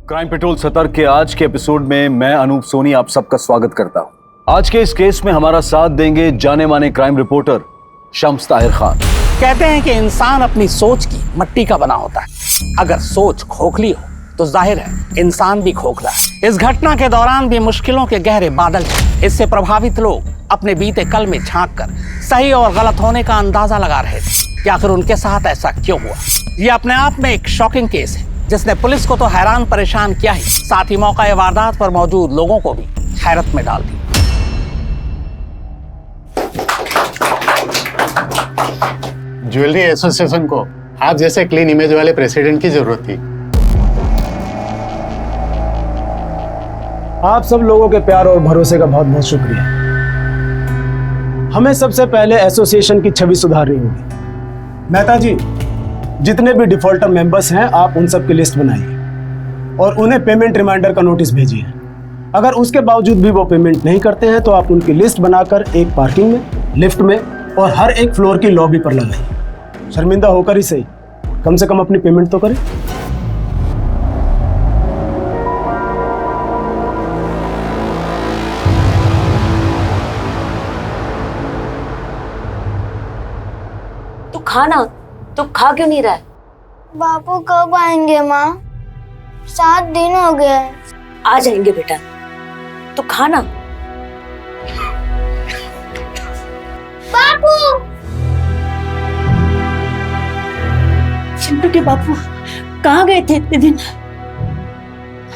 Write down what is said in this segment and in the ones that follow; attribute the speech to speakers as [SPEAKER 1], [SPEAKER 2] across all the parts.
[SPEAKER 1] Crime petrol सतर्क के आज के एपिसोड में मैं अनूप सोनी आप सबका स्वागत करता हूं। आज के इस केस में हमारा साथ देंगे जाने माने क्राइम रिपोर्टर शम्स ताहिर खान।
[SPEAKER 2] कहते हैं कि इंसान अपनी सोच की मट्टी का बना होता है। अगर सोच खोखली हो तो जाहिर है इंसान भी खोखला है। इस घटना के दौरान भी मुश्किलों के गहरे बादल थे। इससे प्रभावित लोग अपने बीते कल में झांक कर सही और गलत होने का अंदाजा लगा रहे थे कि आखिर उनके साथ ऐसा क्यों हुआ। ये अपने आप में एक शॉकिंग केस है जिसने पुलिस को तो हैरान परेशान किया ही, साथ ही मौका वारदात पर मौजूद लोगों को भी हैरत में डाल दी।
[SPEAKER 3] ज्वेलरी एसोसिएशन को आप जैसे क्लीन इमेज वाले प्रेसिडेंट की जरूरत थी।
[SPEAKER 4] आप सब लोगों के प्यार और भरोसे का बहुत बहुत शुक्रिया। हमें सबसे पहले एसोसिएशन की छवि सुधारनी होगी। मेहता जी, जितने भी डिफॉल्टर मेंबर्स हैं आप उन सब की लिस्ट बनाइए और उन्हें पेमेंट रिमाइंडर का नोटिस भेजिए। अगर उसके बावजूद भी वो पेमेंट नहीं करते हैं तो आप उनकी लिस्ट बनाकर एक पार्किंग में, लिफ्ट में और हर एक फ्लोर की लॉबी पर लगाइए। शर्मिंदा होकर ही सही, कम से कम अपनी पेमेंट तो करें।
[SPEAKER 5] तो खा क्यों नहीं रहा है?
[SPEAKER 6] बापू कब आएंगे माँ? 7 दिन हो गए।
[SPEAKER 5] आ जाएंगे बेटा, तो खाना।
[SPEAKER 6] बापू!
[SPEAKER 5] चिंटू के बापू कहाँ गए थे इतने दिन?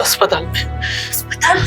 [SPEAKER 2] अस्पताल में।
[SPEAKER 5] अस्पताल?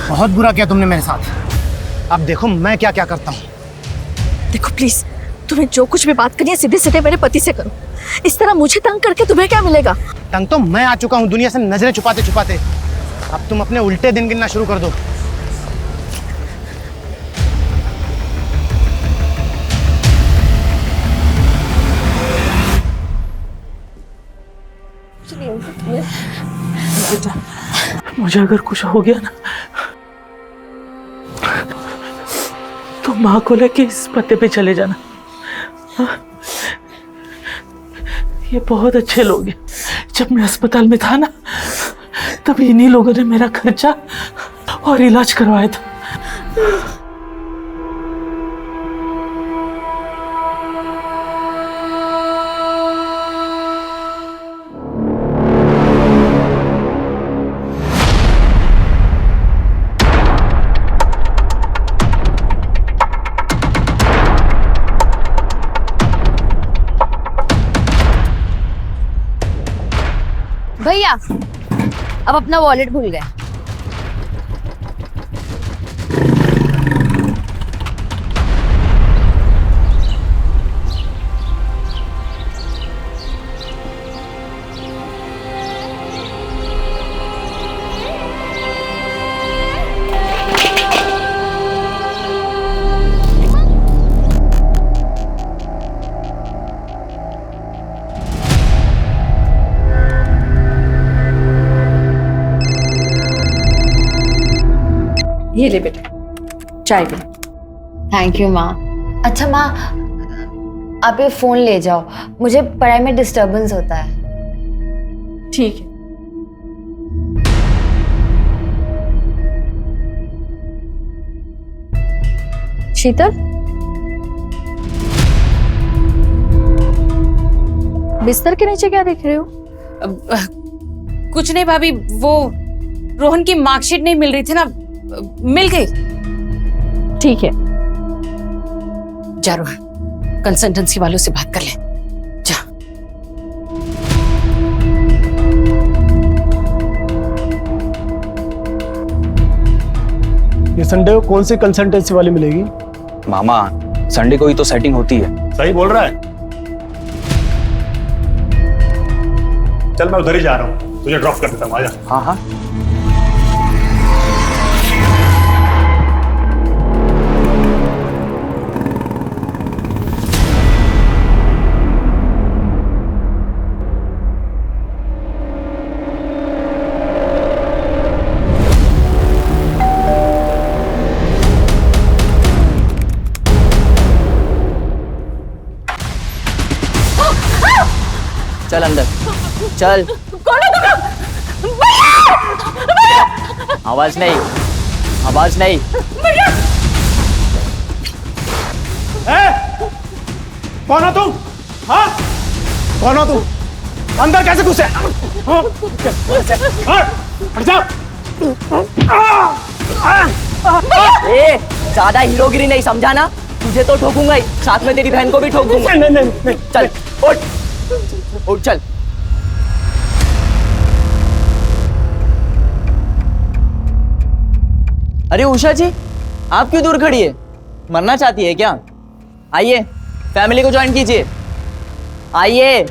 [SPEAKER 7] बहुत बुरा किया तुमने मेरे साथ। अब देखो मैं क्या क्या करता हूँ।
[SPEAKER 8] देखो प्लीज, तुम्हें जो कुछ भी बात करनी है सीधे सीधे मेरे पति से करो। इस तरह मुझे तंग करके तुम्हें क्या मिलेगा?
[SPEAKER 7] तंग तो मैं आ चुका हूँ दुनिया से नजरें छुपाते छुपाते। अब तुम अपने उल्टे दिन गिनना शुरू कर दो।
[SPEAKER 9] मुझे अगर कुछ हो गया ना तो माँ को लेके इस पते पे चले जाना। ये बहुत अच्छे लोग हैं। जब मैं अस्पताल में था ना तब इन्हीं लोगों ने मेरा खर्चा और इलाज करवाया था।
[SPEAKER 8] भैया, अब अपना वॉलेट भूल गए।
[SPEAKER 5] ये ले बेटा, चाय पी।
[SPEAKER 6] थैंक यू माँ। अच्छा माँ, आप ये फोन ले जाओ, मुझे पढ़ाई में डिस्टरबेंस होता है।
[SPEAKER 5] ठीक है।
[SPEAKER 8] शीतल, बिस्तर के नीचे क्या देख रहे हो?
[SPEAKER 5] कुछ नहीं भाभी, वो रोहन की मार्कशीट नहीं मिल रही थी ना, मिल गई।
[SPEAKER 8] ठीक है,
[SPEAKER 5] जा रोहन, कंसल्टेंसी वालों से बात कर ले। जा।
[SPEAKER 4] ये संडे को कौन सी कंसल्टेंसी वाली मिलेगी?
[SPEAKER 10] मामा संडे को ही तो सेटिंग होती है।
[SPEAKER 3] सही बोल रहा है। चल मैं उधर ही जा रहा हूँ, तुझे ड्रॉप कर देता हूँ, आजा।
[SPEAKER 10] हाँ हाँ। चल अंदर चल।
[SPEAKER 8] कौन है तुम लोग?
[SPEAKER 10] आवाज नहीं, आवाज नहीं।
[SPEAKER 4] कौन हो तुम? हाँ? कौन हो तुम? अंदर कैसे घुसे? हाँ? हाँ? हट जाओ।
[SPEAKER 10] ए, ज्यादा हीरोगिरी नहीं, समझा ना? तुझे तो ठोकूंगा ही, साथ में तेरी बहन को भी ठोक दूंगा।
[SPEAKER 4] नहीं।
[SPEAKER 10] चल उठ, उठ चल। अरे उषा जी, आप क्यों दूर खड़ी है? मरना चाहती है क्या? आइए, फैमिली को ज्वाइन कीजिए। आइए।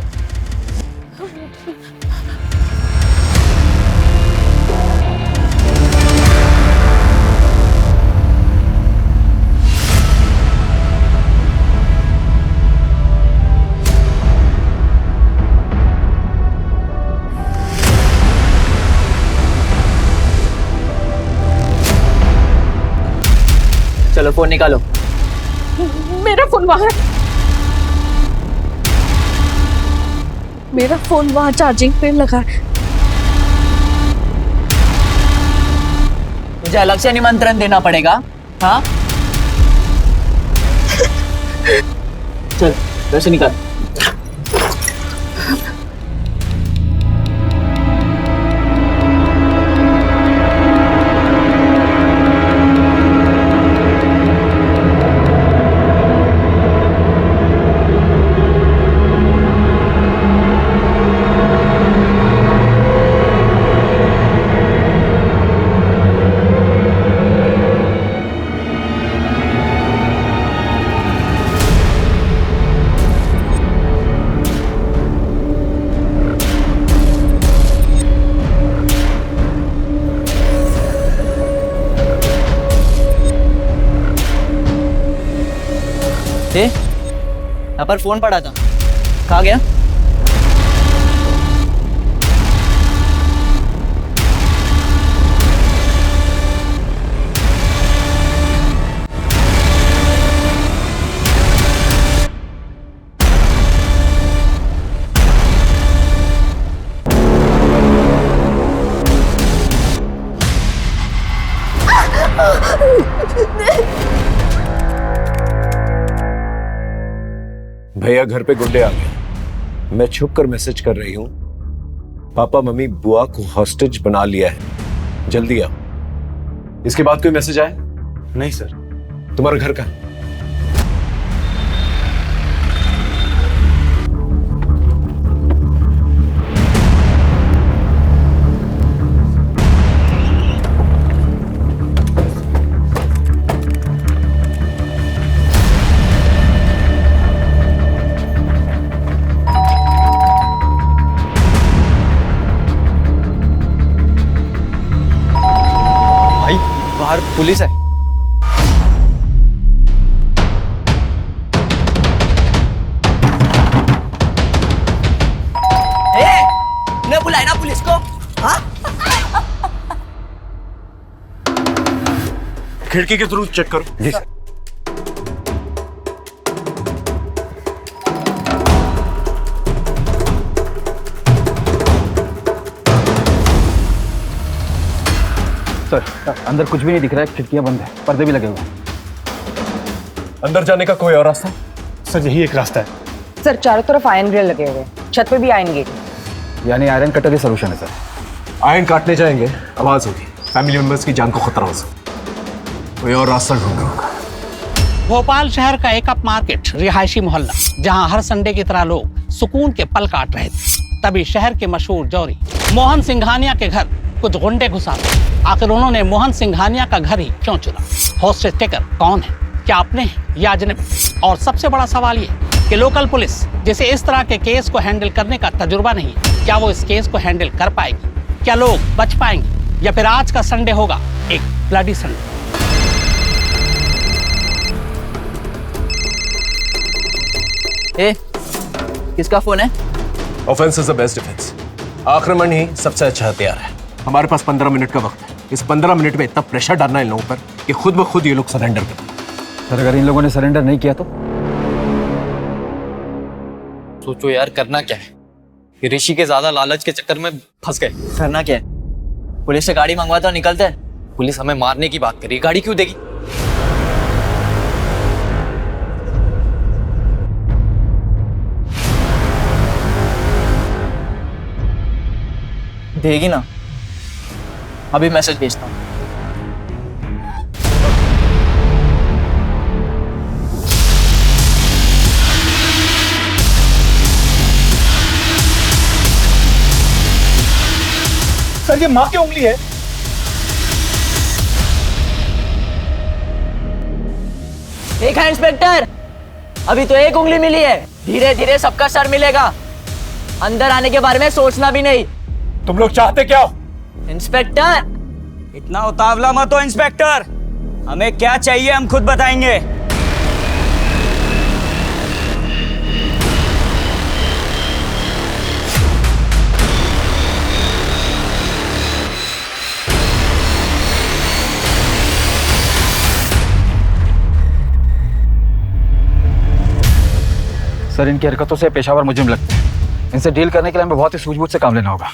[SPEAKER 10] चलो फोन निकालो।
[SPEAKER 8] मेरा फोन वहां है। मेरा फोन वहां चार्जिंग पे लगा है।
[SPEAKER 10] मुझे अलग से निमंत्रण देना पड़ेगा? हाँ चल वैसे निकाल। यहाँ पर फोन पड़ा था, कहाँ गया?
[SPEAKER 11] भैया घर पे गुंडे आ गए। मैं छुप कर मैसेज कर रही हूँ, पापा मम्मी बुआ को हॉस्टेज बना लिया है, जल्दी आओ।
[SPEAKER 1] इसके बाद कोई मैसेज आया?
[SPEAKER 11] नहीं सर। तुम्हारा घर कहाँ?
[SPEAKER 10] बाहर पुलिस है। ने बुलाया ना पुलिस को? हाँ?
[SPEAKER 11] खिड़की के थ्रू चेक करो। जी सर।
[SPEAKER 1] सर अंदर कुछ भी नहीं दिख रहा है, खिड़कियां बंद है, पर्दे भी लगे हुए हैं।
[SPEAKER 11] अंदर जाने का कोई और रास्ता?
[SPEAKER 3] सर यही एक रास्ता है।
[SPEAKER 12] सर चारों तरफ आयरन ग्रिल लगे हुए, छत पे भी आयरन गेट।
[SPEAKER 1] यानी आयरन कटर ही सोल्यूशन है सर।
[SPEAKER 11] आयरन काटने जाएंगे, आवाज होगी, फैमिली मेंबर्स की जान को खतरा हो सकता। कोई और रास्ता ढूंढ होगा।
[SPEAKER 2] भोपाल शहर का एक अप मार्केट रिहायशी मोहल्ला, जहां हर संडे की तरह लोग सुकून के पल काट रहे थे, तभी शहर के मशहूर जौहरी मोहन सिंघानिया के घर कुछ गुंडे घुस आते। आखिर उन्होंने मोहन सिंघानिया का घर ही क्यों चुना? हॉस्टेज टेकर कौन है? क्या अपने हैं या अजनबी? और सबसे बड़ा सवाल ये कि लोकल पुलिस जिसे इस तरह के केस को हैंडल करने का तजुर्बा नहीं है, क्या वो इस केस को हैंडल कर पाएगी? क्या लोग बच पाएंगे या फिर आज का संडे होगा एक ब्लडी संडे?
[SPEAKER 10] ए, किसका फोन है?
[SPEAKER 11] Offence is the best defence. आक्रमण ही सबसे अच्छा हथियार है। हमारे पास 15 मिनट का वक्त है। इस 15 मिनट में इतना प्रेशर डालना इन लोगों पर कि खुद ब खुद ये लोग सरेंडर कर दें।
[SPEAKER 1] सर अगर इन लोगों ने सरेंडर नहीं किया तो?
[SPEAKER 10] सोचो यार, करना क्या है? ये ऋषि के ज्यादा लालच के चक्कर में फंस गए। करना क्या है? पुलिस से गाड़ी मंगवाता और निकलते हैं। पुलिस हमें मारने की बात करी, गाड़ी क्यों देगी? देगी ना। अभी मैसेज भेजता हूँ।
[SPEAKER 4] सर ये माँ की उंगली है।
[SPEAKER 10] एक है इंस्पेक्टर, अभी तो एक उंगली मिली है, धीरे धीरे सबका सर मिलेगा। अंदर आने के बारे में सोचना भी नहीं।
[SPEAKER 11] तुम लोग चाहते क्या हो?
[SPEAKER 10] इंस्पेक्टर,
[SPEAKER 13] इतना उतावला मत हो इंस्पेक्टर। हमें क्या चाहिए हम खुद बताएंगे।
[SPEAKER 1] सर इनकी हरकतों से पेशावर मुजरिम लगते हैं। इनसे डील करने के लिए हमें बहुत ही सूझबूझ से काम लेना होगा।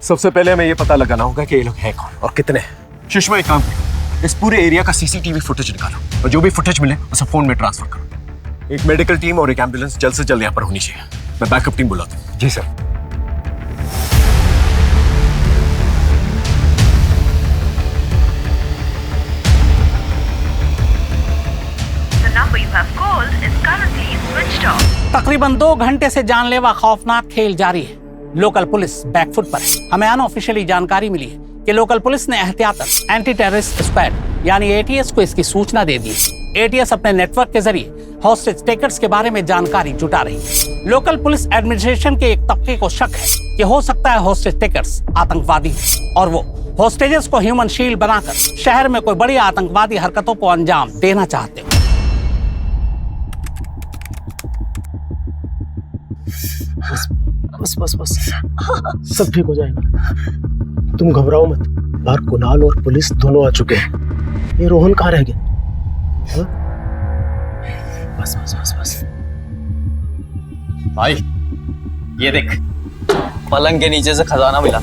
[SPEAKER 11] सबसे पहले हमें ये पता लगाना होगा कि ये लोग हैं कौन और कितने हैं। सुषमा, एक काम करो, इस पूरे एरिया का सीसीटीवी फुटेज निकालो और जो भी फुटेज मिले उसे फोन में ट्रांसफर करो। एक मेडिकल टीम और एक एम्बुलेंस जल्द से जल्द यहाँ पर होनी चाहिए। मैं बैकअप टीम बुलाता हूँ।
[SPEAKER 1] जी सर।
[SPEAKER 2] तकरीबन 2 घंटे से जानलेवा खौफनाक खेल जारी है। लोकल पुलिस बैकफुट पर है। हमें अनऑफिशियली जानकारी मिली है कि लोकल पुलिस ने एहतियातन एंटी टेररिस्ट स्क्वाड यानी एटीएस को इसकी सूचना दे दी। एटीएस अपने नेटवर्क के जरिए हॉस्टेज टेकर्स के बारे में जानकारी जुटा रही है। लोकल पुलिस एडमिनिस्ट्रेशन के एक तबके को शक है कि हो सकता है हॉस्टेज टेकर्स आतंकवादी हो और वो हॉस्टेजेस को ह्यूमन शील्ड बनाकर शहर में कोई बड़ी आतंकवादी हरकतों को अंजाम देना चाहते हो।
[SPEAKER 4] बस बस बस सब ठीक हो जाएगा। तुम घबराओ मत। बाहर कुणाल और पुलिस दोनों आ चुके हैं। ये रोहन कहाँ रह गया? हाँ? बस बस बस बस।
[SPEAKER 10] भाई ये देख, पलंग के नीचे से खजाना मिला।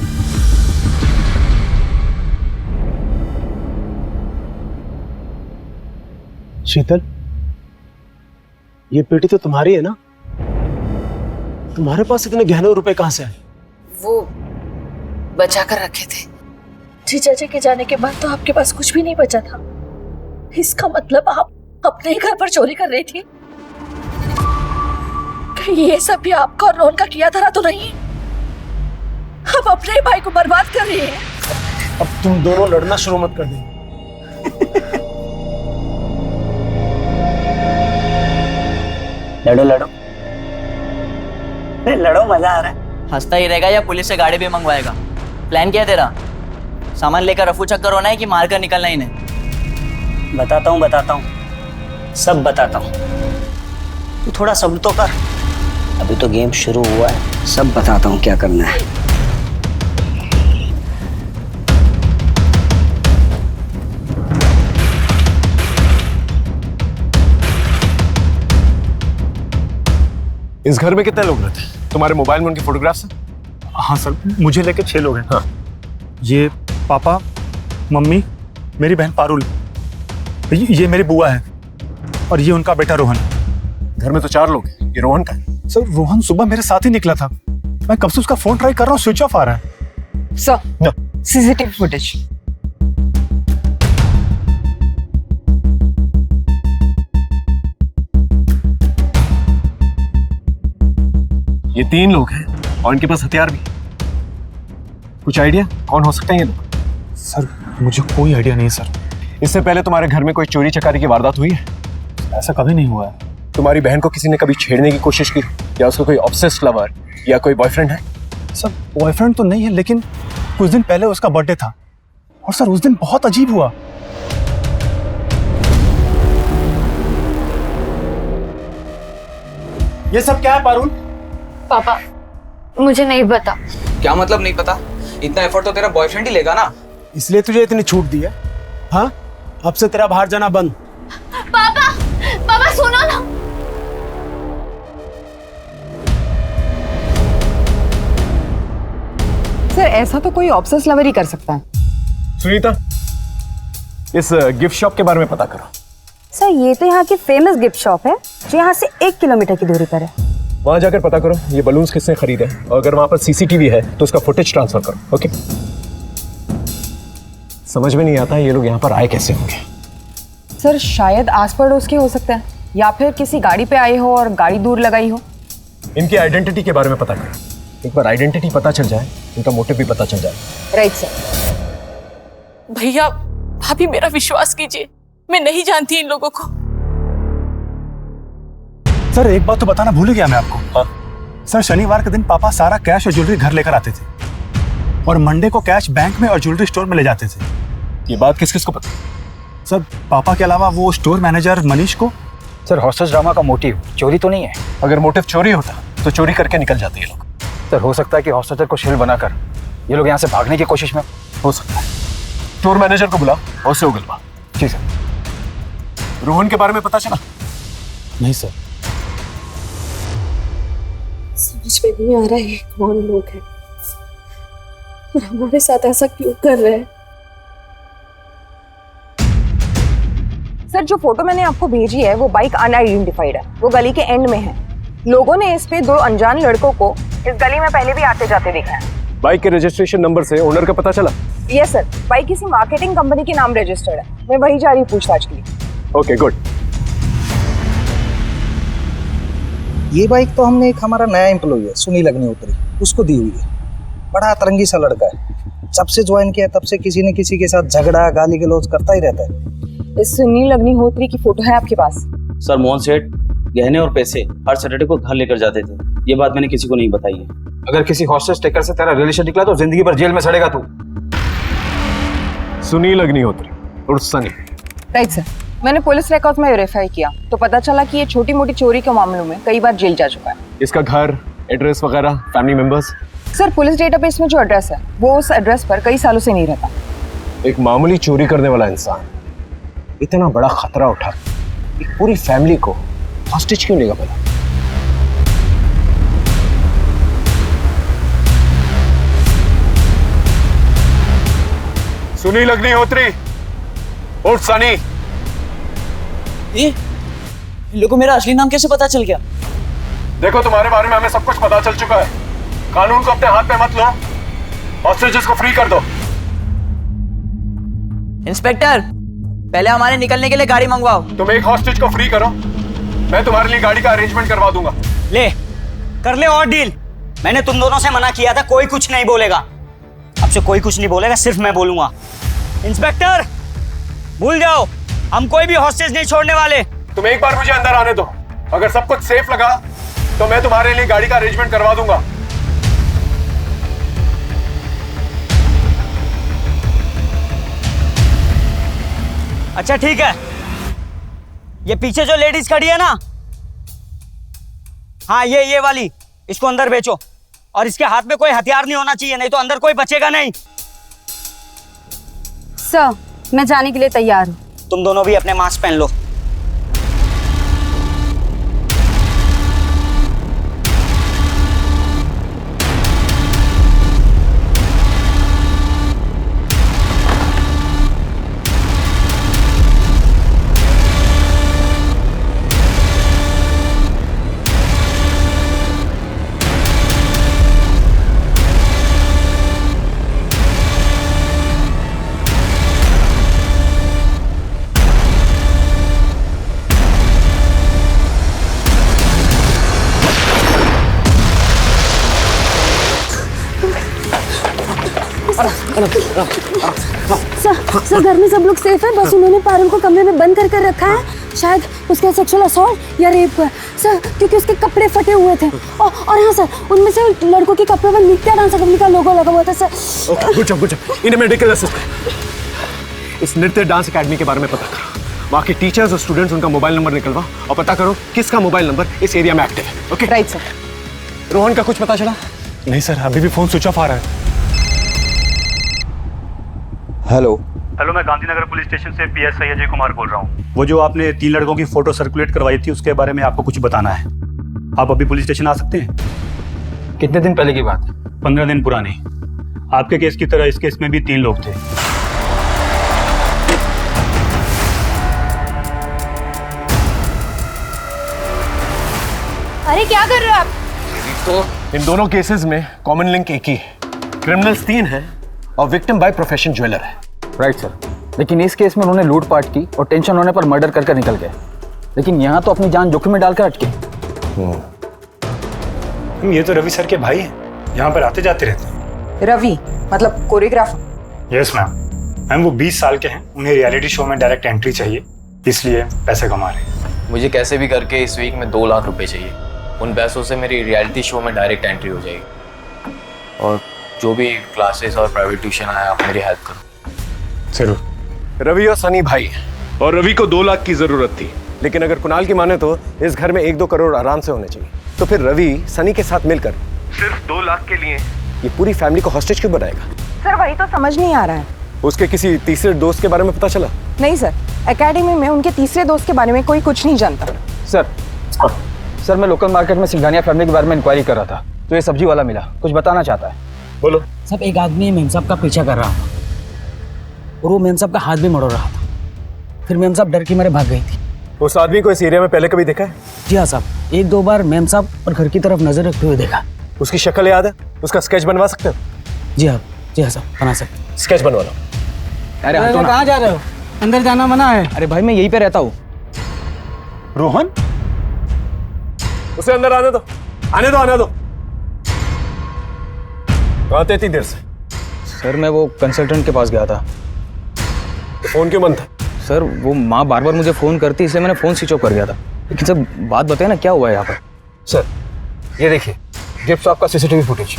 [SPEAKER 4] शीतल, ये पेटी तो तुम्हारी है ना? तुम्हारे पास इतने गहने रुपए कहाँ से आए?
[SPEAKER 8] वो बचा कर रखे थे। जीजा जी के जाने के बाद तो आपके पास कुछ भी नहीं बचा था। इसका मतलब आप अपने ही घर पर चोरी कर रही थी? कहीं ये सब भी आपका और रोहन का किया धरा तो नहीं? अब अपने ही भाई को बर्बाद कर रही है।
[SPEAKER 4] अब तुम दोनों लड़ना शुरू मत कर दें।
[SPEAKER 13] लड़ो लड़ो, लड़ो, मजा आ रहा है।
[SPEAKER 10] हंसता ही रहेगा या पुलिस से गाड़ी भी मंगवाएगा? प्लान क्या है तेरा? सामान लेकर रफू चक्कर होना है कि मार कर निकलना ही नहीं?
[SPEAKER 13] बताता हूँ, सब बताता हूँ। तू थोड़ा सब्र तो कर, अभी तो गेम शुरू हुआ है। सब बताता हूँ क्या करना है।
[SPEAKER 11] इस घर में कितने लोग रहते हैं? तुम्हारे मोबाइल में उनके फोटोग्राफ्स हैं?
[SPEAKER 14] हाँ सर, मुझे लेके 6 लोग हैं।
[SPEAKER 11] हाँ।
[SPEAKER 14] ये पापा, मम्मी, मेरी बहन पारुल, ये मेरी बुआ है और ये उनका बेटा रोहन।
[SPEAKER 11] घर में तो 4 लोग हैं। ये रोहन का है?
[SPEAKER 14] सर रोहन सुबह मेरे साथ ही निकला था। मैं कब से उसका फोन ट्राई कर रहा हूँ, स्विच ऑफ आ रहा है।
[SPEAKER 12] Sir, CCTV footage.
[SPEAKER 11] ये 3 लोग हैं और इनके पास हथियार भी। कुछ आइडिया कौन हो सकते हैं ये लोग?
[SPEAKER 14] सर मुझे कोई आइडिया नहीं सर।
[SPEAKER 11] इससे पहले तुम्हारे घर में कोई चोरी चकारी की वारदात हुई है?
[SPEAKER 14] ऐसा कभी नहीं हुआ है।
[SPEAKER 11] तुम्हारी बहन को किसी ने कभी छेड़ने की कोशिश की, या उसका कोई ऑब्सेस्ड लवर या कोई बॉयफ्रेंड है?
[SPEAKER 14] सर बॉयफ्रेंड तो नहीं है, लेकिन कुछ दिन पहले उसका बर्थडे था और सर उस दिन बहुत अजीब हुआ।
[SPEAKER 4] ये सब क्या है पारुल?
[SPEAKER 6] पापा मुझे नहीं पता।
[SPEAKER 10] क्या मतलब नहीं पता? इतना एफर्ट तो तेरा बॉयफ्रेंड ही लेगा ना।
[SPEAKER 4] इसलिए तुझे इतनी छूट दी है? हाँ, अब से तेरा बाहर जाना बंद।
[SPEAKER 6] पापा पापा सुनो ना।
[SPEAKER 12] सर ऐसा तो कोई ऑब्सेस लवर ही कर सकता है।
[SPEAKER 11] सुनीता, इस गिफ्ट शॉप के बारे में पता करो।
[SPEAKER 12] सर ये तो यहाँ की फेमस गिफ्ट शॉप है जो यहाँ से 1 किलोमीटर की दूरी पर है।
[SPEAKER 11] वहां जाकर पता करो ये बलून्स किसने खरीदे, और अगर वहां पर सीसीटीवी है तो उसका फुटेज ट्रांसफर करो। ओके? समझ में नहीं आता ये लोग यहाँ पर आए कैसे होंगे।
[SPEAKER 12] सर शायद आस पड़ोस के हो सकते हैं या फिर किसी गाड़ी पे आए हो और गाड़ी दूर लगाई हो।
[SPEAKER 11] इनकी आइडेंटिटी के बारे में पता करो। एक बार आइडेंटिटी पता चल जाए, इनका मोटिव भी पता चल जाए।
[SPEAKER 12] Right sir.
[SPEAKER 9] भैया भाभी मेरा विश्वास कीजिए, मैं नहीं जानती इन लोगों को।
[SPEAKER 14] सर एक बात तो बताना भूल गया मैं आपको। हाँ? सर शनिवार के दिन पापा सारा कैश और ज्वेलरी घर लेकर आते थे और मंडे को कैश बैंक में और ज्वेलरी स्टोर में ले जाते थे।
[SPEAKER 11] ये बात किस किस को पता?
[SPEAKER 14] सर पापा के अलावा वो स्टोर मैनेजर मनीष को।
[SPEAKER 15] सर हॉस्टेज ड्रामा का मोटिव चोरी तो नहीं है?
[SPEAKER 11] अगर मोटिव चोरी होता तो चोरी करके निकल जाते ये लोग।
[SPEAKER 15] सर हो सकता है कि हॉस्टेजर को शील्ड बनाकर ये लोग यहाँ से भागने की कोशिश में।
[SPEAKER 11] हो सकता है। स्टोर मैनेजर को बुलाओ और उससे उगलवा।
[SPEAKER 15] ठीक है।
[SPEAKER 11] रोहन के बारे में पता चला?
[SPEAKER 14] नहीं सर।
[SPEAKER 8] समझ में नहीं आ रहा है कौन लोग हैं और हमारे साथ ऐसा क्यों कर रहे हैं।
[SPEAKER 12] सर जो फोटो मैंने आपको भेजी है वो बाइक अनआइडेंटिफाइड है, वो गली के एंड में है। लोगों ने इस पे 2 अनजान लड़कों को इस गली में पहले भी आते जाते देखा है।
[SPEAKER 11] बाइक के रजिस्ट्रेशन नंबर से ओनर का पता चला?
[SPEAKER 12] यस सर, बाइक किसी मार्केटिंग कंपनी के नाम रजिस्टर्ड है। मैं वही जा रही हूँ पूछताछ के लिए।
[SPEAKER 11] Okay good.
[SPEAKER 16] ये बाइक तो हमने एक हमारा नया एम्प्लॉय है सुनील अग्निहोत्री, उसको दी हुई है। बड़ा अतरंगी सा लड़का है, जब से ज्वाइन किया तब से किसी न किसी के साथ झगड़ा गाली गलौज करता ही रहता है।
[SPEAKER 12] इस सुनील अग्निहोत्री की फोटो है आपके पास?
[SPEAKER 17] सर मोहन सेठ गहने और पैसे हर सैटरडे को घर लेकर जाते थे, ये बात मैंने किसी को नहीं बताई है।
[SPEAKER 15] अगर किसी हॉस्टेज टेकर से तेरा रिलेशन निकला तो जिंदगी भर जेल में सड़ेगा तू।
[SPEAKER 11] सुनील अग्निहोत्री और सनी।
[SPEAKER 12] राइट सर, मैंने पुलिस रिकॉर्ड में वेरीफाई किया तो पता चला कि ये छोटी मोटी चोरी के मामलों में कई बार जेल जा चुका है।
[SPEAKER 11] इसका घर, एड्रेस वगैरह, family members?
[SPEAKER 12] Sir police database में जो एड्रेस है वो उस एड्रेस पर कई सालों से नहीं रहता।
[SPEAKER 11] एक मामूली चोरी करने वाला इंसान इतना बड़ा खतरा उठा एक पूरी फैमिली को हॉस्टेज क्यों लेगा भला? सुनील अग्निहोत्री और सनी।
[SPEAKER 10] ये इन लोगों को मेरा असली नाम कैसे पता चल गया?
[SPEAKER 11] देखो तुम्हारे बारे में हमें सब कुछ पता चल चुका है। कानून को अपने हाथ में मत लो, हॉस्टेजेस को फ्री कर दो।
[SPEAKER 10] इंस्पेक्टर पहले हमारे निकलने के लिए गाड़ी मंगवाओ।
[SPEAKER 11] तुम एक हॉस्टेज को फ्री करो, मैं तुम्हारे लिए गाड़ी का अरेंजमेंट करवा दूंगा।
[SPEAKER 13] ले कर ले और डील। मैंने तुम दोनों से मना किया था, कोई कुछ नहीं बोलेगा। अब से कोई कुछ नहीं बोलेगा, सिर्फ मैं बोलूंगा। इंस्पेक्टर भूल जाओ, हम कोई भी हॉस्टेज नहीं छोड़ने वाले।
[SPEAKER 11] तुम एक बार मुझे अंदर आने दो, अगर सब कुछ सेफ लगा तो मैं तुम्हारे लिए गाड़ी का अरेंजमेंट करवा दूंगा।
[SPEAKER 13] अच्छा ठीक है, ये पीछे जो लेडीज खड़ी है ना, हाँ ये वाली, इसको अंदर बेचो और इसके हाथ में कोई हथियार नहीं होना चाहिए, नहीं तो अंदर कोई बचेगा नहीं।
[SPEAKER 12] सर मैं जाने के लिए तैयार हूँ।
[SPEAKER 13] तुम दोनों भी अपने मास्क पहन लो।
[SPEAKER 18] सर घर में सब लोग सेफ है, बस उन्होंने पारुल को कमरे में बंद कर रखा है। शायद उसका सेक्सुअल असॉल्ट या रेप हुआ है सर, क्योंकि उसके कपड़े फटे हुए थे। और हाँ सर, उनमें से लड़कों के कपड़े पर नित्या डांस अकेडमी का लोगो लगा हुआ था सर।
[SPEAKER 11] Good job. इन्हें मेडिकल असिस्टेंट इस नृत्य डांस अकेडमी के बारे में पता करो, वहाँ के टीचर्स और स्टूडेंट्स उनका मोबाइल नंबर निकलवाओ और पता करो किसका मोबाइल नंबर इस एरिया में एक्टिव है। Okay
[SPEAKER 12] right sir.
[SPEAKER 11] रोहन का कुछ पता चला?
[SPEAKER 14] नहीं सर, अभी भी फोन स्विच ऑफ आ रहा है।
[SPEAKER 16] हेलो
[SPEAKER 14] हेलो, मैं गांधीनगर पुलिस स्टेशन से PSI अजय कुमार बोल रहा हूँ। वो जो आपने 3 लड़कों की फोटो सर्कुलेट करवाई थी, उसके बारे में आपको कुछ बताना है। आप अभी पुलिस स्टेशन आ सकते हैं?
[SPEAKER 15] कितने दिन पहले की बात है?
[SPEAKER 14] 15 दिन पुरानी। आपके केस की तरह इस केस में भी 3 लोग थे।
[SPEAKER 5] अरे क्या कर रहे हो आप?
[SPEAKER 11] तो इन दोनों केसेस में कॉमन लिंक एक ही है, क्रिमिनल्स 3 हैं और विक्टिम बाय प्रोफेशन ज्वेलर है।
[SPEAKER 15] राइट सर, लेकिन इस केस में उन्होंने लूटपाट की और टेंशन होने पर मर्डर करके निकल गए, लेकिन यहाँ तो अपनी जान जोखिम में डालकर अटके।
[SPEAKER 14] ये तो रवि सर के भाई हैं, यहाँ पर आते जाते रहते हैं।
[SPEAKER 12] रवि मतलब कोरियोग्राफर?
[SPEAKER 14] Yes ma'am. मैम वो 20 साल के हैं, उन्हें रियलिटी शो में डायरेक्ट एंट्री चाहिए, इसलिए पैसे कमा रहे हैं।
[SPEAKER 10] मुझे कैसे भी करके इस वीक में 2 लाख रुपए चाहिए। उन पैसों से मेरी रियलिटी शो में डायरेक्ट एंट्री हो जाएगी, और जो भी क्लासेस और प्राइवेट ट्यूशन आया आप मेरी हेल्प करो।
[SPEAKER 11] जरूर। रवि और सनी भाई हैं, और रवि को 2 लाख की जरूरत थी, लेकिन अगर कुणाल की माने तो इस घर में 1-2 करोड़ आराम से होने चाहिए। तो फिर रवि सनी के साथ मिलकर सिर्फ 2 लाख के लिए ये पूरी फैमिली को हॉस्टेज क्यों बनाएगा?
[SPEAKER 12] सर वही तो समझ नहीं आ रहा है।
[SPEAKER 11] उसके किसी तीसरे दोस्त के बारे में पता चला?
[SPEAKER 12] नहीं सर, एकेडमी में उनके तीसरे दोस्त के बारे में कोई कुछ नहीं जानता।
[SPEAKER 15] सर मैं लोकल मार्केट में सिंघानिया फैमिली के बारे में इंक्वायरी कर रहा था, तो ये सब्जी वाला मिला, कुछ बताना चाहता है।
[SPEAKER 11] बोलो।
[SPEAKER 13] सब एक आदमी मेम साहब का पीछा कर रहा था और वो मेम साहब का हाथ भी मरोड़ रहा था। फिर मेम साहब डर के मारे भाग गई थी।
[SPEAKER 11] उस आदमी को इस एरिया में पहले कभी देखा है?
[SPEAKER 13] जी हाँ साहब, 1-2 बार मेम साहब और घर की तरफ नजर रखते हुए देखा।
[SPEAKER 11] उसकी शक्ल याद है? उसका स्केच बनवा सकते हो?
[SPEAKER 13] जी हाँ साहब, बना सकते।
[SPEAKER 11] स्केच बनवा लो।
[SPEAKER 13] अरे कहाँ जा रहे हो? अंदर जाना मना है। अरे भाई मैं यहीं पे रहता हूँ।
[SPEAKER 14] रोहन,
[SPEAKER 11] उसे अंदर आने दो, आने दो। कहाँ थे इतनी देर से?
[SPEAKER 15] सर मैं वो कंसल्टेंट के पास गया था।
[SPEAKER 11] तो फोन क्यों बंद था?
[SPEAKER 15] सर वो माँ बार बार मुझे फ़ोन करती, इसलिए मैंने फ़ोन स्विच ऑफ कर गया था। लेकिन सर बात बताए ना क्या हुआ है यहाँ पर?
[SPEAKER 11] सर ये देखिए, गिफ्ट शॉप का CCTV फुटेज।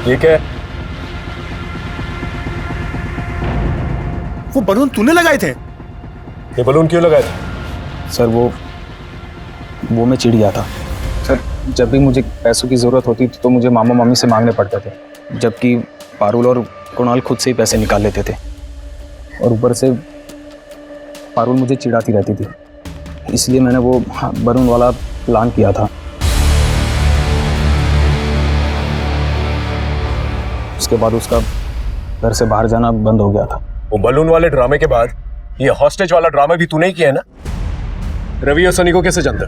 [SPEAKER 11] ये क्या है?
[SPEAKER 14] वो बलून तूने लगाए थे?
[SPEAKER 11] ये बलून क्यों लगाए थे?
[SPEAKER 15] सर वो मैं चिढ़ गया था। सर जब भी मुझे पैसों की ज़रूरत होती थी तो मुझे मामा मामी से मांगने पड़ते थे, जबकि पारुल और कुणाल खुद से ही पैसे निकाल लेते थे, और ऊपर से पारुल मुझे चिढ़ाती रहती थी। इसलिए मैंने वो बलून वाला प्लान किया था। उसके बाद उसका घर से बाहर जाना बंद हो गया था।
[SPEAKER 11] वो बलून वाले ड्रामे के बाद ये हॉस्टेज वाला ड्रामा भी तूने ही किया है ना? रवि और सनी को कैसे जानता?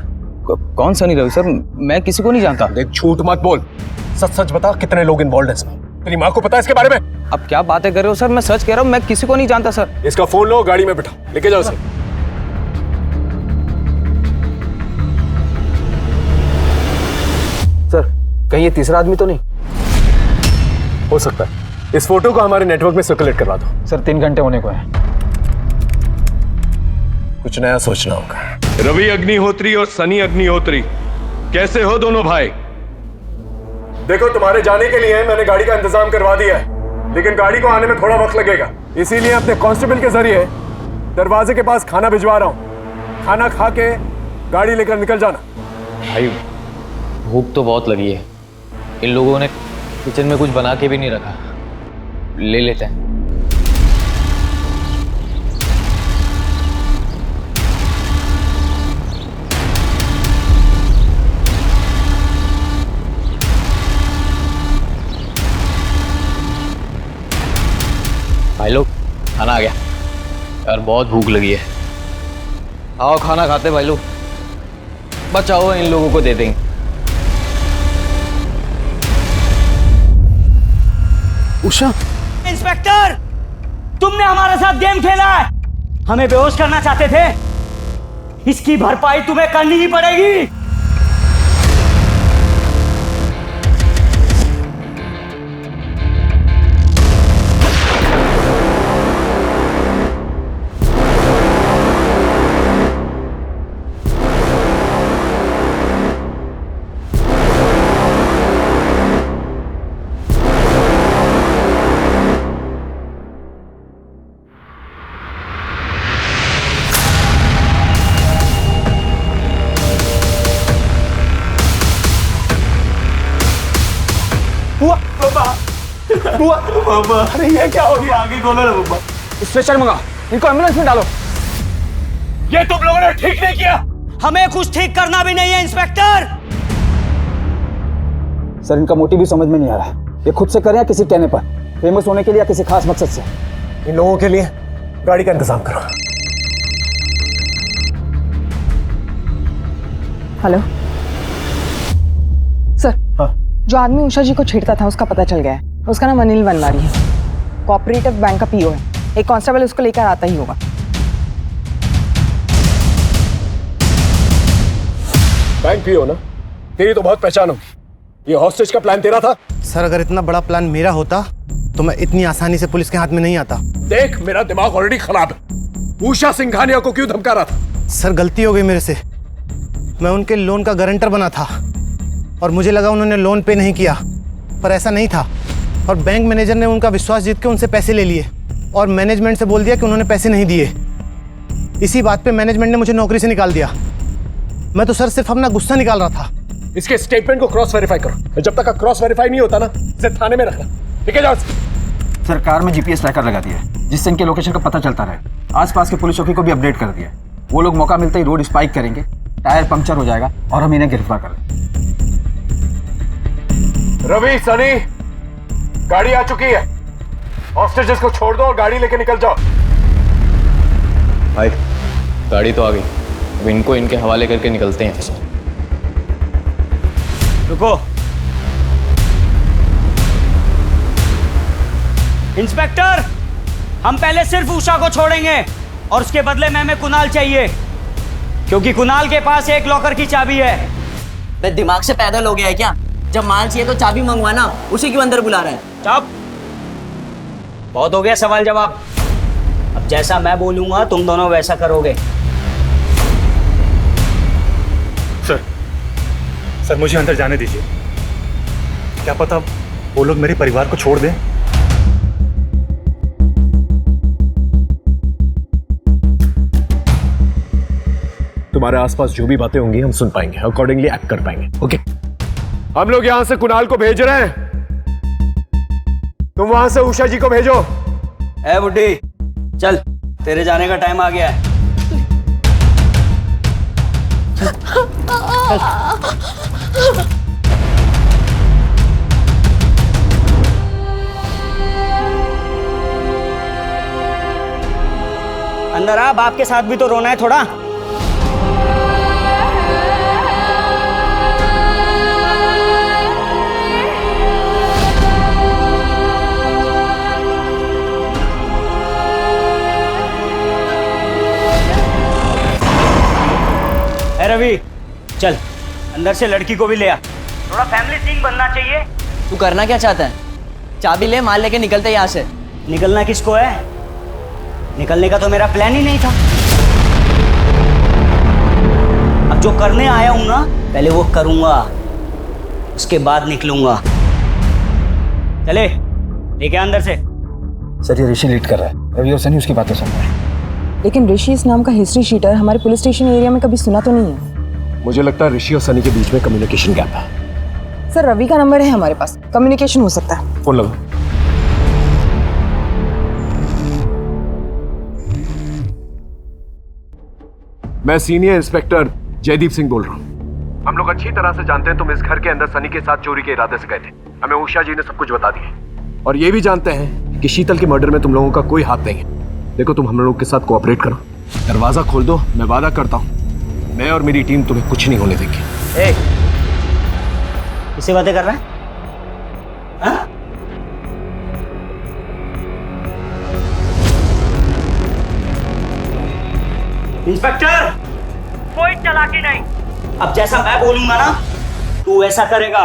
[SPEAKER 15] कौन सनी रवि? सर मैं किसी को नहीं जानता।
[SPEAKER 11] देख झूठ मत बोल, सच बता, कितने लोग इन्वॉल्व हैं इसमें? तेरी माँ को पता है इसके बारे में?
[SPEAKER 15] अब क्या बातें कर रहे हो सर? मैं सच कह रहा हूँ, मैं किसी को नहीं जानता सर।
[SPEAKER 11] इसका फोन लो, गाड़ी में बिठा, लेके जाओ सर।
[SPEAKER 15] सर कहीं ये तीसरा आदमी तो नहीं
[SPEAKER 11] हो सकता है? इस फोटो को हमारे नेटवर्क में सर्कुलेट करवा दो।
[SPEAKER 15] सर 3 घंटे होने को है।
[SPEAKER 11] कुछ नया सोचना होगा।
[SPEAKER 19] रवि अग्निहोत्री और सनी अग्निहोत्री, कैसे हो दोनों भाई?
[SPEAKER 11] देखो तुम्हारे जाने के लिए मैंने गाड़ी का इंतजाम करवा दिया है, लेकिन गाड़ी को आने में थोड़ा वक्त लगेगा, इसीलिए अपने कांस्टेबल के जरिए दरवाजे के पास खाना भिजवा रहा हूँ। खाना खा के गाड़ी लेकर निकल जाना।
[SPEAKER 10] भाई भूख तो बहुत लगी है, इन लोगों ने किचन में कुछ बना के भी नहीं रखा, ले लेते हैं। भाई लोग खाना आ गया यार, बहुत भूख लगी है। आओ खाना खाते भाई लोग, बचाओ इन लोगों को दे देंगे।
[SPEAKER 11] उषा,
[SPEAKER 13] इंस्पेक्टर, तुमने हमारे साथ गेम खेला है, हमें बेहोश करना चाहते थे, इसकी भरपाई तुम्हें करनी ही पड़ेगी।
[SPEAKER 11] बुआ, अरे ये क्या हो गया? आगे खोलो ना बुआ।
[SPEAKER 13] स्ट्रेचर मंगा, इनको एम्बुलेंस में डालो।
[SPEAKER 11] ये तुम लोगों ने ठीक नहीं किया।
[SPEAKER 13] हमें कुछ ठीक करना भी नहीं है इंस्पेक्टर।
[SPEAKER 15] सर इनका मोटिव भी समझ में नहीं आ रहा। ये खुद से करें या किसी कहने पर, फेमस होने के लिए या किसी खास मकसद से।
[SPEAKER 11] इन लोगों के लिए गाड़ी का इंतजाम करो।
[SPEAKER 12] हेलो सर, जो आदमी उषा जी को छेड़ता था उसका पता चल गया है। उसका नाम अनिल वनवारी है, कोऑपरेटिव बैंक का पीओ है। एक कांस्टेबल उसको लेकर आता ही होगा।
[SPEAKER 11] बैंक पीओ ना? तेरी तो बहुत पहचान होगी। ये हॉस्टेज का प्लान तेरा था?
[SPEAKER 7] सर अगर इतना बड़ा प्लान मेरा होता तो मैं इतनी आसानी से पुलिस के हाथ में नहीं आता।
[SPEAKER 11] देख मेरा दिमाग ऑलरेडी खराब है। उषा सिंघानिया को क्यों धमका रहा था?
[SPEAKER 7] सर गलती हो गई मेरे से। मैं उनके लोन का गारंटर बना था और मुझे लगा उन्होंने लोन पे नहीं किया, पर ऐसा नहीं था। और बैंक मैनेजर ने उनका विश्वास जीत के उनसे पैसे ले लिए और मैनेजमेंट से बोल दिया कि उन्होंने पैसे नहीं दिए। इसी बात पे मैनेजमेंट ने मुझे नौकरी से निकाल दिया। मैं तो सर सिर्फ अपना गुस्सा निकाल रहा था।
[SPEAKER 11] इसके स्टेटमेंट को क्रॉस वेरीफाई करो। जब तक क्रॉस वेरीफाई नहीं होता ना, इसे थाने में रखना। ठीक है जाओ।
[SPEAKER 15] सरकार में जीपीएस ट्रैकर लगा दिया है जिससे इनके लोकेशन का पता चलता रहे। आसपास के पुलिस चौकी को भी अपडेट कर दिया है। वो लोग मौका मिलते ही रोड स्पाइक करेंगे, टायर पंक्चर हो जाएगा और हम इन्हें गिरफ्तार कर लेंगे।
[SPEAKER 11] रवि, सनी, गाड़ी आ चुकी है। हॉस्टेजेस को छोड़ दो और गाड़ी लेके निकल जाओ।
[SPEAKER 10] भाई गाड़ी तो आ गई, अब इनको इनके हवाले करके निकलते हैं।
[SPEAKER 13] रुको। इंस्पेक्टर, हम पहले सिर्फ उषा को छोड़ेंगे और उसके बदले में हमें कुणाल चाहिए, क्योंकि कुणाल के पास एक लॉकर की चाबी है।
[SPEAKER 10] दिमाग से पैदल हो गया है क्या? जब माल चाहिए तो चाबी मंगवाना, उसी क्यों अंदर बुला रहा है?
[SPEAKER 13] चुप, बहुत हो गया सवाल जवाब। अब जैसा मैं बोलूंगा तुम दोनों वैसा करोगे।
[SPEAKER 14] सर मुझे अंदर जाने दीजिए। क्या पता वो लोग मेरे परिवार को छोड़ दें।
[SPEAKER 11] तुम्हारे आसपास जो भी बातें होंगी हम सुन पाएंगे, अकॉर्डिंगली एक्ट कर पाएंगे। ओके, हम लोग यहां से कुणाल को भेज रहे हैं, तुम वहां से उषा जी को भेजो।
[SPEAKER 13] ए बुड्ढी, चल तेरे जाने का टाइम आ गया है। अंदर आ, बाप के साथ भी तो रोना है थोड़ा। ए रवि, चल अंदर से लड़की को भी ले आ। थोड़ा फैमिली सीन बनना चाहिए।
[SPEAKER 10] तू करना क्या चाहता है? चाबी ले, माल लेके निकलते यहाँ से।
[SPEAKER 13] निकलना किसको है? निकलने का तो मेरा प्लान ही नहीं था। अब जो करने आया हूं ना, पहले वो करूंगा, उसके बाद निकलूंगा। चले, लेके अंदर से।
[SPEAKER 15] सर ये ऋषि लीड कर रहा है, रवि और सनी उसकी बातें सुन रहे हैं।
[SPEAKER 12] लेकिन ऋषि इस नाम का हिस्ट्री शीटर हमारे पुलिस स्टेशन एरिया में कभी सुना तो नहीं है।
[SPEAKER 11] मुझे लगता है ऋषि और सनी के बीच में कम्युनिकेशन गैप है।
[SPEAKER 12] सर रवि का नंबर है हमारे पास, कम्युनिकेशन हो सकता है।
[SPEAKER 11] फोन लगाओ। मैं सीनियर इंस्पेक्टर जयदीप सिंह बोल रहा हूँ। हम लोग अच्छी तरह से जानते हैं तुम इस घर के अंदर सनी के साथ चोरी के इरादे से गए थे। हमें उषा जी ने सब कुछ बता दिया और ये भी जानते हैं कि शीतल के मर्डर में तुम लोगों का कोई हाथ नहीं है। देखो तुम हम लोगों के साथ कोऑपरेट करो, दरवाजा खोल दो, मैं वादा करता हूँ मैं और मेरी टीम तुम्हें कुछ नहीं होने देंगे।
[SPEAKER 13] किससे बातें कर रहा है? हाँ? इंस्पेक्टर, कोई चालाकी नहीं। अब जैसा मैं बोलूंगा ना तू ऐसा करेगा।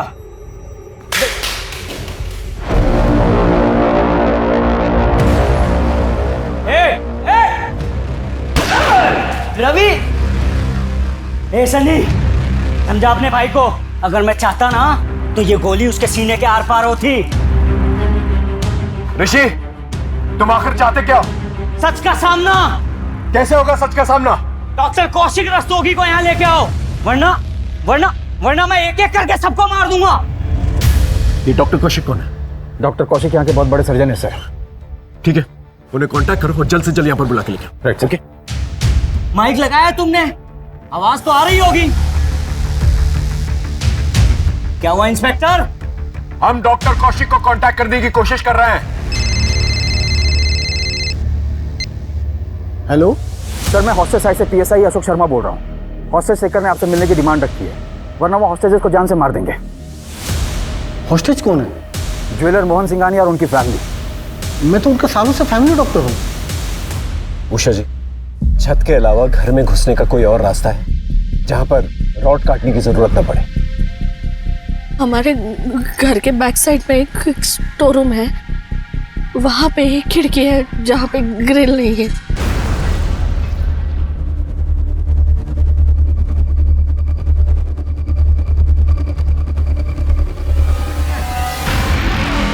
[SPEAKER 13] रवि, ए सनी, समझा अपने भाई को। अगर मैं चाहता ना तो ये गोली उसके सीने के आर पार होती।
[SPEAKER 11] ऋषि, तुम आखिर चाहते क्या?
[SPEAKER 13] सच का सामना।
[SPEAKER 11] कैसे होगा सच का सामना?
[SPEAKER 13] डॉक्टर कौशिक रस्तोगी को यहाँ लेके आओ, वरना वरना वरना मैं एक एक करके सबको मार दूंगा।
[SPEAKER 11] ये डॉक्टर कौशिक कौन है?
[SPEAKER 15] डॉक्टर कौशिक यहाँ के बहुत बड़े सर्जन है सर।
[SPEAKER 11] ठीक है, उन्हें कांटेक्ट करो और जल्द से जल्द यहाँ पर बुला के लेके आओ। Right, okay.
[SPEAKER 13] माइक लगाया तुमने? आवाज तो आ रही होगी। क्या हुआ इंस्पेक्टर?
[SPEAKER 11] हम डॉक्टर कौशिक को कांटेक्ट करने की कोशिश कर रहे हैं।
[SPEAKER 15] हेलो सर, मैं हॉस्टेज साइड से पीएसआई अशोक शर्मा बोल रहा हूँ। हॉस्टेज शेखर ने आपसे मिलने की डिमांड रखी है, वरना वो हॉस्टेजेस को जान से मार देंगे।
[SPEAKER 4] हॉस्टेज कौन है?
[SPEAKER 15] ज्वेलर मोहन सिंघानिया और उनकी फैमिली।
[SPEAKER 4] मैं तो उनका सालों से फैमिली डॉक्टर हूँ।
[SPEAKER 11] उषा जी, छत के अलावा घर में घुसने का कोई और रास्ता है जहां पर रॉड काटने की जरूरत न पड़े?
[SPEAKER 8] हमारे घर के बैक साइड में एक स्टोर रूम है, वहां पे एक खिड़की है जहां पे ग्रिल नहीं है।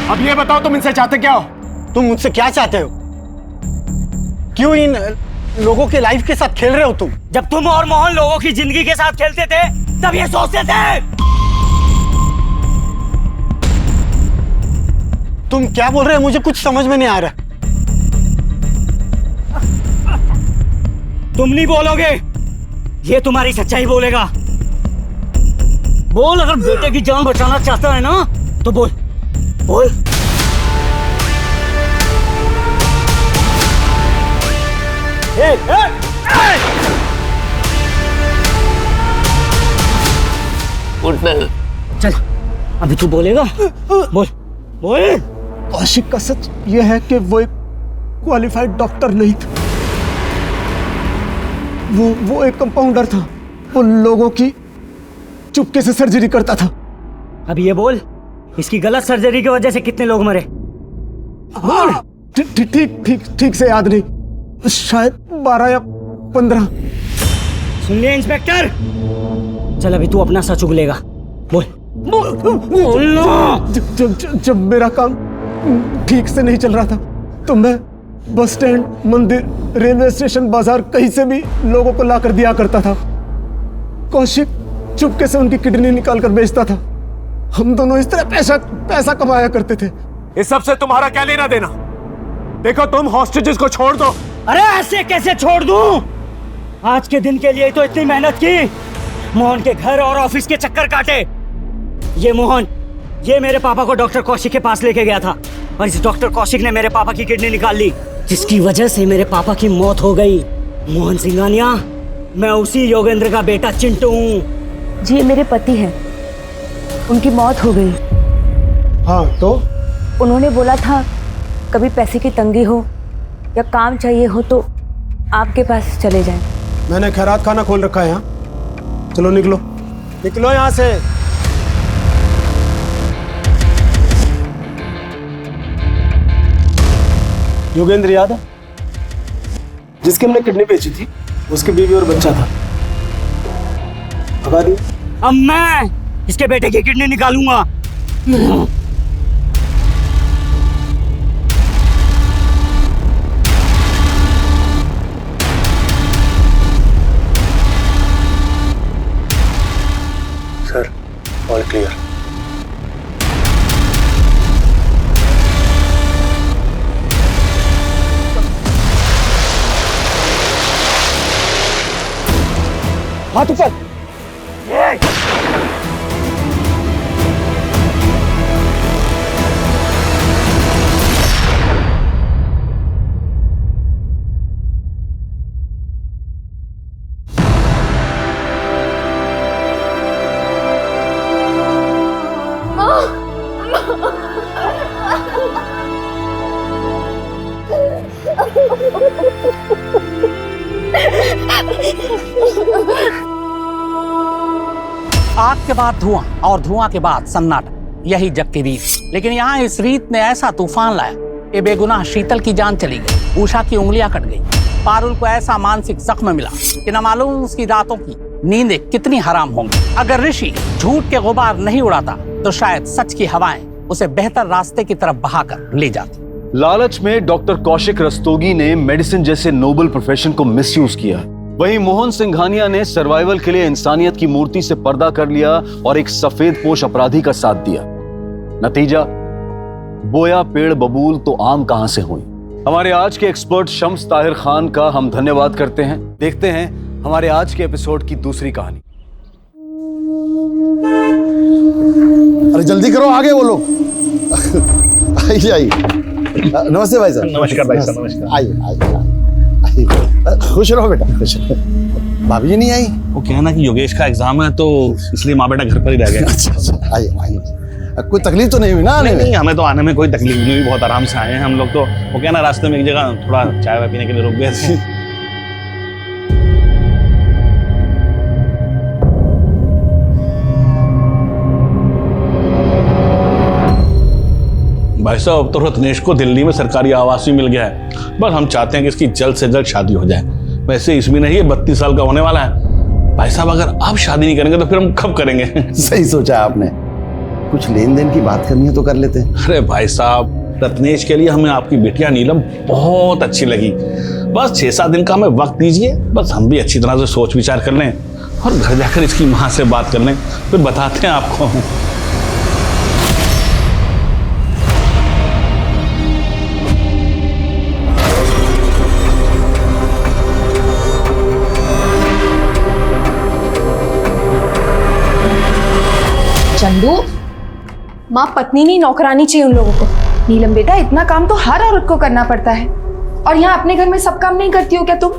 [SPEAKER 11] अब ये बताओ, तुम इनसे चाहते क्या हो?
[SPEAKER 7] तुम मुझसे क्या चाहते हो? क्यों इन लोगों के लाइफ के साथ खेल रहे हो तुम?
[SPEAKER 13] जब तुम और मोहन लोगों की जिंदगी के साथ खेलते थे तब ये सोचते थे।
[SPEAKER 7] तुम क्या बोल रहे हो? मुझे कुछ समझ में नहीं आ रहा। तुम नहीं बोलोगे, ये तुम्हारी सच्चाई बोलेगा। बोल, अगर बेटे की जान बचाना चाहता है ना तो बोल बोल। चल, अभी तू बोलेगा। बोल बोल।
[SPEAKER 4] कौशिक का सच ये है कि वो एक क्वालिफाइड डॉक्टर नहीं था। वो एक कंपाउंडर था। वो लोगों की चुपके से सर्जरी करता था।
[SPEAKER 13] अब ये बोल, इसकी गलत सर्जरी की वजह से कितने लोग मरे?
[SPEAKER 4] ठीक से याद नहीं, शायद 12 या 15।
[SPEAKER 13] सुन लिया इंस्पेक्टर? चल अभी तू अपना सच उगलेगा। बोल
[SPEAKER 4] जब मेरा काम ठीक से नहीं चल रहा था तो मैं बस स्टैंड, मंदिर, रेलवे स्टेशन, बाजार, कहीं से भी लोगों को लाकर दिया करता था। कौशिक चुपके से उनकी किडनी निकाल कर बेचता था। हम दोनों इस तरह पैसा कमाया करते थे।
[SPEAKER 11] इस सब से तुम्हारा क्या लेना देना? देखो, तुम हॉस्टेजेस को छोड़ दो।
[SPEAKER 13] अरे ऐसे कैसे छोड़ दूं? आज के दिन के लिए तो इतनी मेहनत की, मोहन के घर और ऑफिस के चक्कर काटे। ये मोहन, ये मेरे पापा को डॉक्टर कौशिक के पास लेके गया था और इस डॉक्टर कौशिक ने मेरे पापा की किडनी निकाल ली, जिसकी वजह से मेरे पापा की मौत हो गई। मोहन सिंघानिया, मैं उसी योगेंद्र का बेटा चिंटू हूँ।
[SPEAKER 18] जी, मेरे पति हैं, उनकी मौत हो गई।
[SPEAKER 4] हाँ तो?
[SPEAKER 18] उन्होंने बोला था कभी पैसे की तंगी हो या काम चाहिए हो तो आपके पास चले जाएं।
[SPEAKER 4] मैंने खैरात खाना खोल रखा है यहाँ। चलो निकलो निकलो यहाँ से। योगेंद्र याद है, जिसकी हमने किडनी बेची थी? उसकी बीवी और बच्चा था। भगा दी।
[SPEAKER 13] अब मैं इसके बेटे की किडनी निकालूंगा।
[SPEAKER 11] Sir, all clear.
[SPEAKER 4] हाथ ऊपर।
[SPEAKER 8] Oh,
[SPEAKER 2] आग के बाद धुआं और धुआं के बाद सन्नाटा, यही जग की रीत। लेकिन यहाँ इस रीत ने ऐसा तूफान लाया कि बेगुनाह शीतल की जान चली गई, उषा की उंगलियां कट गई, पारुल को ऐसा मानसिक जख्म मिला कि न मालूम उसकी रातों की नींदें कितनी हराम होंगी। अगर ऋषि झूठ के गुबार नहीं उड़ाता तो शायद सच की हवाएं उसे बेहतर रास्ते की तरफ बहाकर ले जाती।
[SPEAKER 1] लालच में डॉक्टर कौशिक रस्तोगी ने मेडिसिन जैसे नोबल प्रोफेशन को मिसयूज किया। वहीं मोहन सिंघानिया ने सर्वाइवल के लिए इंसानियत की मूर्ति से पर्दा कर लिया और एक सफेद पोश अपराधी का साथ दिया। नतीजा, बोया पेड़ बबूल तो आम कहां से हुई। हमारे आज के एक्सपर्ट शम्स ताहिर खान का हम धन्यवाद करते हैं। देखते हैं हमारे आज के एपिसोड की दूसरी कहानी।
[SPEAKER 20] अरे जल्दी करो, आगे बोलो। आइए आइए। नमस्ते भाई साहब।
[SPEAKER 14] नमस्कार भाई साहब, नमस्कार।
[SPEAKER 20] आइए। खुश रहो बेटा, खुश रहो। भाभी जी नहीं आई?
[SPEAKER 14] वो क्या ना कि योगेश का एग्जाम है तो इसलिए माँ बेटा घर पर ही रह गए।
[SPEAKER 20] अच्छा, आइए आइए। कोई तकलीफ तो नहीं हुई ना आने में?
[SPEAKER 14] नहीं, हमें तो आने में कोई तकलीफ नहीं हुई, बहुत आराम से आए हैं हम लोग। तो वो क्या ना रास्ते में एक जगह थोड़ा चाय वाय पीने के लिए रुक गए थे। भाई साहब, अब तो रत्नेश को दिल्ली में सरकारी आवास भी मिल गया है। बस हम चाहते हैं कि इसकी जल्द से जल्द शादी हो जाए। वैसे इसमें नहीं, 32 साल का होने वाला है। भाई साहब, अगर आप शादी नहीं करेंगे तो फिर हम कब करेंगे?
[SPEAKER 20] सही सोचा आपने। कुछ लेन देन की बात करनी है तो कर लेते हैं।
[SPEAKER 14] अरे भाई साहब, रत्नेश के लिए हमें आपकी बिटिया नीलम बहुत अच्छी लगी। बस 6-7 दिन का हमें वक्त दीजिए। बस हम भी अच्छी तरह से सोच विचार कर लें और घर जाकर इसकी माँ से बात कर लें, फिर बताते हैं आपको।
[SPEAKER 12] चंदू, माँ पत्नी नहीं नौकरानी चाहिए उन लोगों को। नीलम बेटा, इतना काम तो हर औरत को करना पड़ता है, और यहाँ अपने घर में सब काम नहीं करती हो क्या तुम?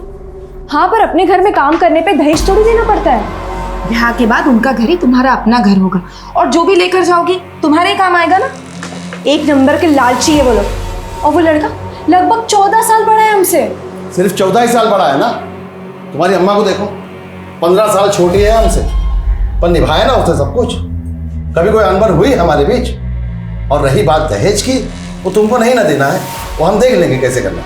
[SPEAKER 12] हाँ, पर अपने घर में काम करने पे दहेज थोड़ी देना पड़ता है। ब्याह के बाद उनका घर ही तुम्हारा अपना घर होगा, और जो भी लेकर जाओगी तुम्हारे ही काम आएगा ना। एक नंबर के लालची है वो लोग। और वो लड़का लगभग 14 साल बड़ा है हमसे।
[SPEAKER 20] सिर्फ 14 ही साल बड़ा है ना? तुम्हारी अम्मा को देखो, 15 साल छोटी है हमसे, पर निभाया ना उसने सब कुछ। कभी कोई अनबन हुई हमारे बीच? और रही बात दहेज की, वो तुमको नहीं ना देना है, वो हम देख लेंगे कैसे करना।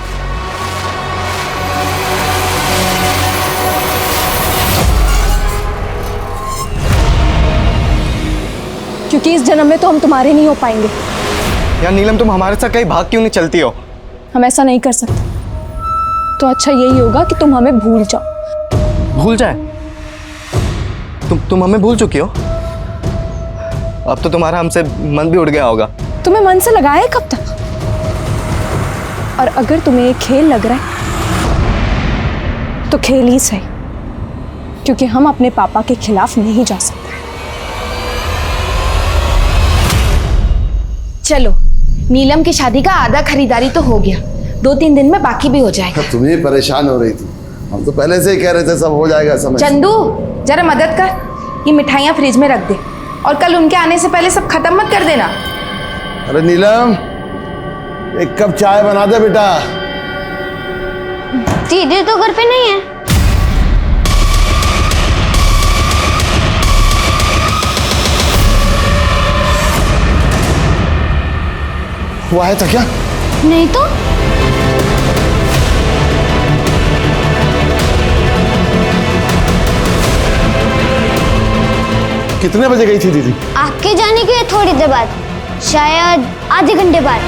[SPEAKER 12] क्योंकि इस जन्म में तो हम तुम्हारे नहीं हो पाएंगे।
[SPEAKER 10] यार नीलम, तुम हमारे साथ कहीं भाग क्यों नहीं चलती हो?
[SPEAKER 12] हम ऐसा नहीं कर सकते। तो अच्छा यही होगा कि तुम हमें भूल जाओ।
[SPEAKER 10] भूल जाए? तुम हमें भूल चुकी हो? अब तो तुम्हारा हमसे मन भी उड़ गया होगा।
[SPEAKER 12] तुम्हें मन से लगाया है कब तक? और अगर तुम्हें ये खेल लग रहा है तो खेल ही सही, क्योंकि हम अपने पापा के खिलाफ नहीं जा सकते।
[SPEAKER 6] चलो, नीलम की शादी का आधा खरीदारी तो हो गया, 2-3 दिन में बाकी भी हो जाएगा।
[SPEAKER 20] तुम्हें परेशान हो रही थी, हम तो पहले से ही कह रहे थे सब हो जाएगा समय।
[SPEAKER 6] चंदू, जरा मदद कर, ये मिठाइयाँ फ्रिज में रख दे, और कल उनके आने से पहले सब खत्म मत कर देना।
[SPEAKER 20] अरे नीलम, एक कप चाय बना दे बेटा।
[SPEAKER 18] दीदी तो घर पे नहीं है।
[SPEAKER 20] वो आया था क्या?
[SPEAKER 18] नहीं तो।
[SPEAKER 20] कितने बजे गई थी दीदी?
[SPEAKER 18] आपके जाने के थोड़ी देर बाद, शायद आधे घंटे बाद।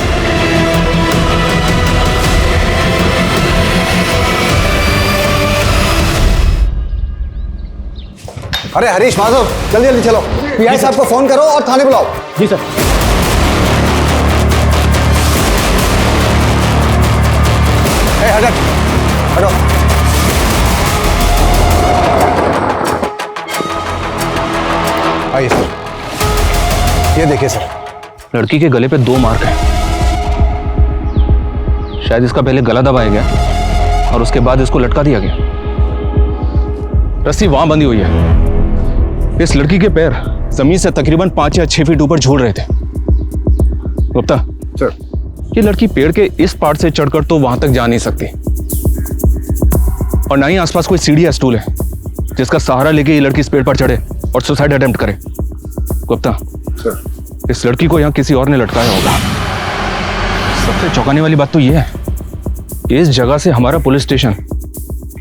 [SPEAKER 16] अरे हरीश, माधव, जल्दी जल्दी चलो, पीआई साहब को फोन करो और थाने बुलाओ।
[SPEAKER 4] जी सर।
[SPEAKER 16] हटो। आइए सर, ये देखिए सर।
[SPEAKER 15] लड़की के गले पे 2 मार्क हैं। शायद इसका पहले गला दबाया गया और उसके बाद इसको लटका दिया गया। रस्सी वहां बंधी हुई है। इस लड़की के पैर जमीन से तकरीबन 5 या 6 फीट ऊपर झूल रहे थे। गुप्ता सर, ये लड़की पेड़ के इस पार्ट से चढ़कर तो वहां तक जा नहीं सकती, और ना ही आसपास कोई सीढ़ी या स्टूल है जिसका सहारा लेके ये लड़की इस पेड़ पर चढ़े। और सुसाइड अटेम्प्ट करे। गुप्ता, इस लड़की को यहाँ किसी और ने लटकाया होगा। सबसे चौंकाने वाली बात तो यह है कि इस जगह से हमारा पुलिस स्टेशन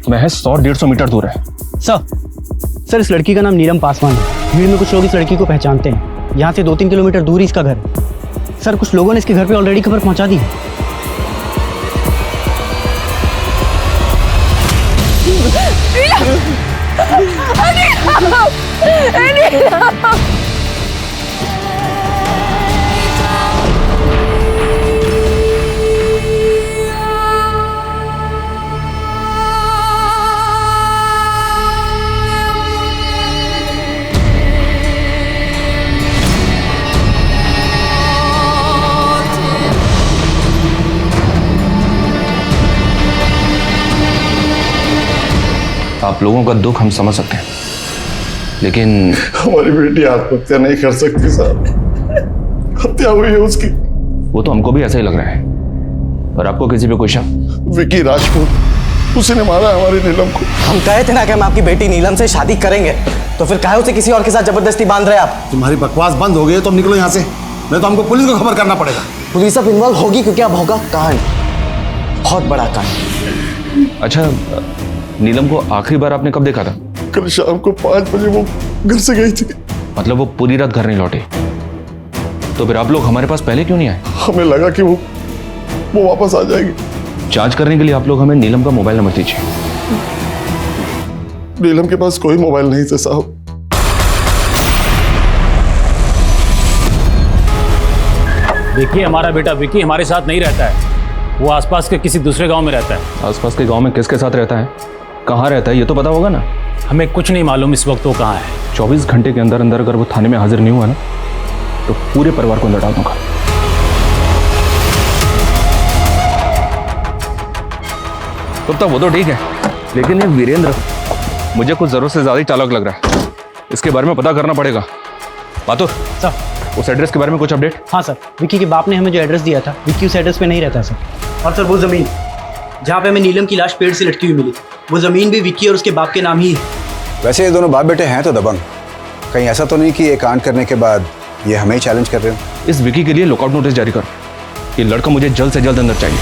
[SPEAKER 15] महज 100-150 मीटर दूर है।
[SPEAKER 13] सर, इस लड़की का नाम नीलम पासवान है। भीड़ में कुछ लोग इस लड़की को पहचानते हैं। यहाँ से 2-3 किलोमीटर दूर ही इसका घर है। सर, कुछ लोगों ने इसके घर पे ऑलरेडी खबर पहुँचा दी है।
[SPEAKER 15] आप लोगों का दुख हम समझ सकते हैं, लेकिन
[SPEAKER 20] हमारी बेटी आत्महत्या नहीं कर सकती साहब, हत्या हुई है उसकी।
[SPEAKER 15] वो तो हमको भी ऐसा ही लग रहा है, पर आपको किसी पे कोई शक?
[SPEAKER 20] विकी राजपूत, उसी ने मारा हमारी नीलम को।
[SPEAKER 13] हम कहे थे ना कि हम आपकी बेटी नीलम से शादी करेंगे, तो फिर काहे उसे किसी और के साथ जबरदस्ती बांध रहे आप?
[SPEAKER 20] तुम्हारी बकवास बंद हो गई है तो अब निकलो यहाँ से, नहीं तो हमको पुलिस को खबर करना पड़ेगा।
[SPEAKER 13] पुलिस अब इन्वॉल्व होगी क्योंकि अब होगा कांड, बहुत बड़ा कांड।
[SPEAKER 15] अच्छा, नीलम को आखिरी बार आपने कब देखा था?
[SPEAKER 20] कल शाम को 5 बजे वो घर से गई थी।
[SPEAKER 15] मतलब वो पूरी रात घर नहीं लौटे? तो फिर आप लोग हमारे पास पहले क्यों नहीं आए?
[SPEAKER 20] हमें लगा कि वो वापस आ जाएगी।
[SPEAKER 15] जांच करने के लिए आप लोग हमें नीलम का मोबाइल नंबर दीजिए।
[SPEAKER 20] नीलम के पास कोई मोबाइल नहीं था साहब।
[SPEAKER 21] देखिए, हमारा बेटा विकी हमारे साथ नहीं रहता है, वो आसपास के किसी दूसरे गांव में रहता है।
[SPEAKER 15] आसपास के गांव में किसके साथ रहता है, कहाँ रहता है, ये तो पता होगा ना?
[SPEAKER 21] हमें कुछ नहीं मालूम इस वक्त वो कहाँ है।
[SPEAKER 15] 24 घंटे के अंदर अंदर अगर वो थाने में हाजिर नहीं हुआ ना, तो पूरे परिवार को अंदर डाल दूंगा। तो वो तो ठीक है, लेकिन ये वीरेंद्र मुझे कुछ जरूरत से ज्यादा ही चालाक लग रहा है। इसके बारे में पता करना पड़ेगा। बातुर
[SPEAKER 13] सर,
[SPEAKER 15] उस एड्रेस के बारे में कुछ अपडेट?
[SPEAKER 13] हाँ सर, विक्की के बाप ने हमें जो एड्रेस दिया था, विक्की उस एड्रेस पे नहीं रहता सर। और सर, वो ज़मीन जहाँ पे हमें नीलम की लाश पेड़ से लटकी हुई मिली, वो ज़मीन भी विक्की और उसके बाप के नाम ही है।
[SPEAKER 22] वैसे ये दोनों बाप बेटे हैं तो दबंग, कहीं ऐसा तो नहीं कि ये कांड करने के बाद ये हमें ही चैलेंज कर रहे हो?
[SPEAKER 15] इस विकी के लिए लुकआउट नोटिस जारी कर। ये लड़का मुझे जल्द से जल्द अंदर चाहिए।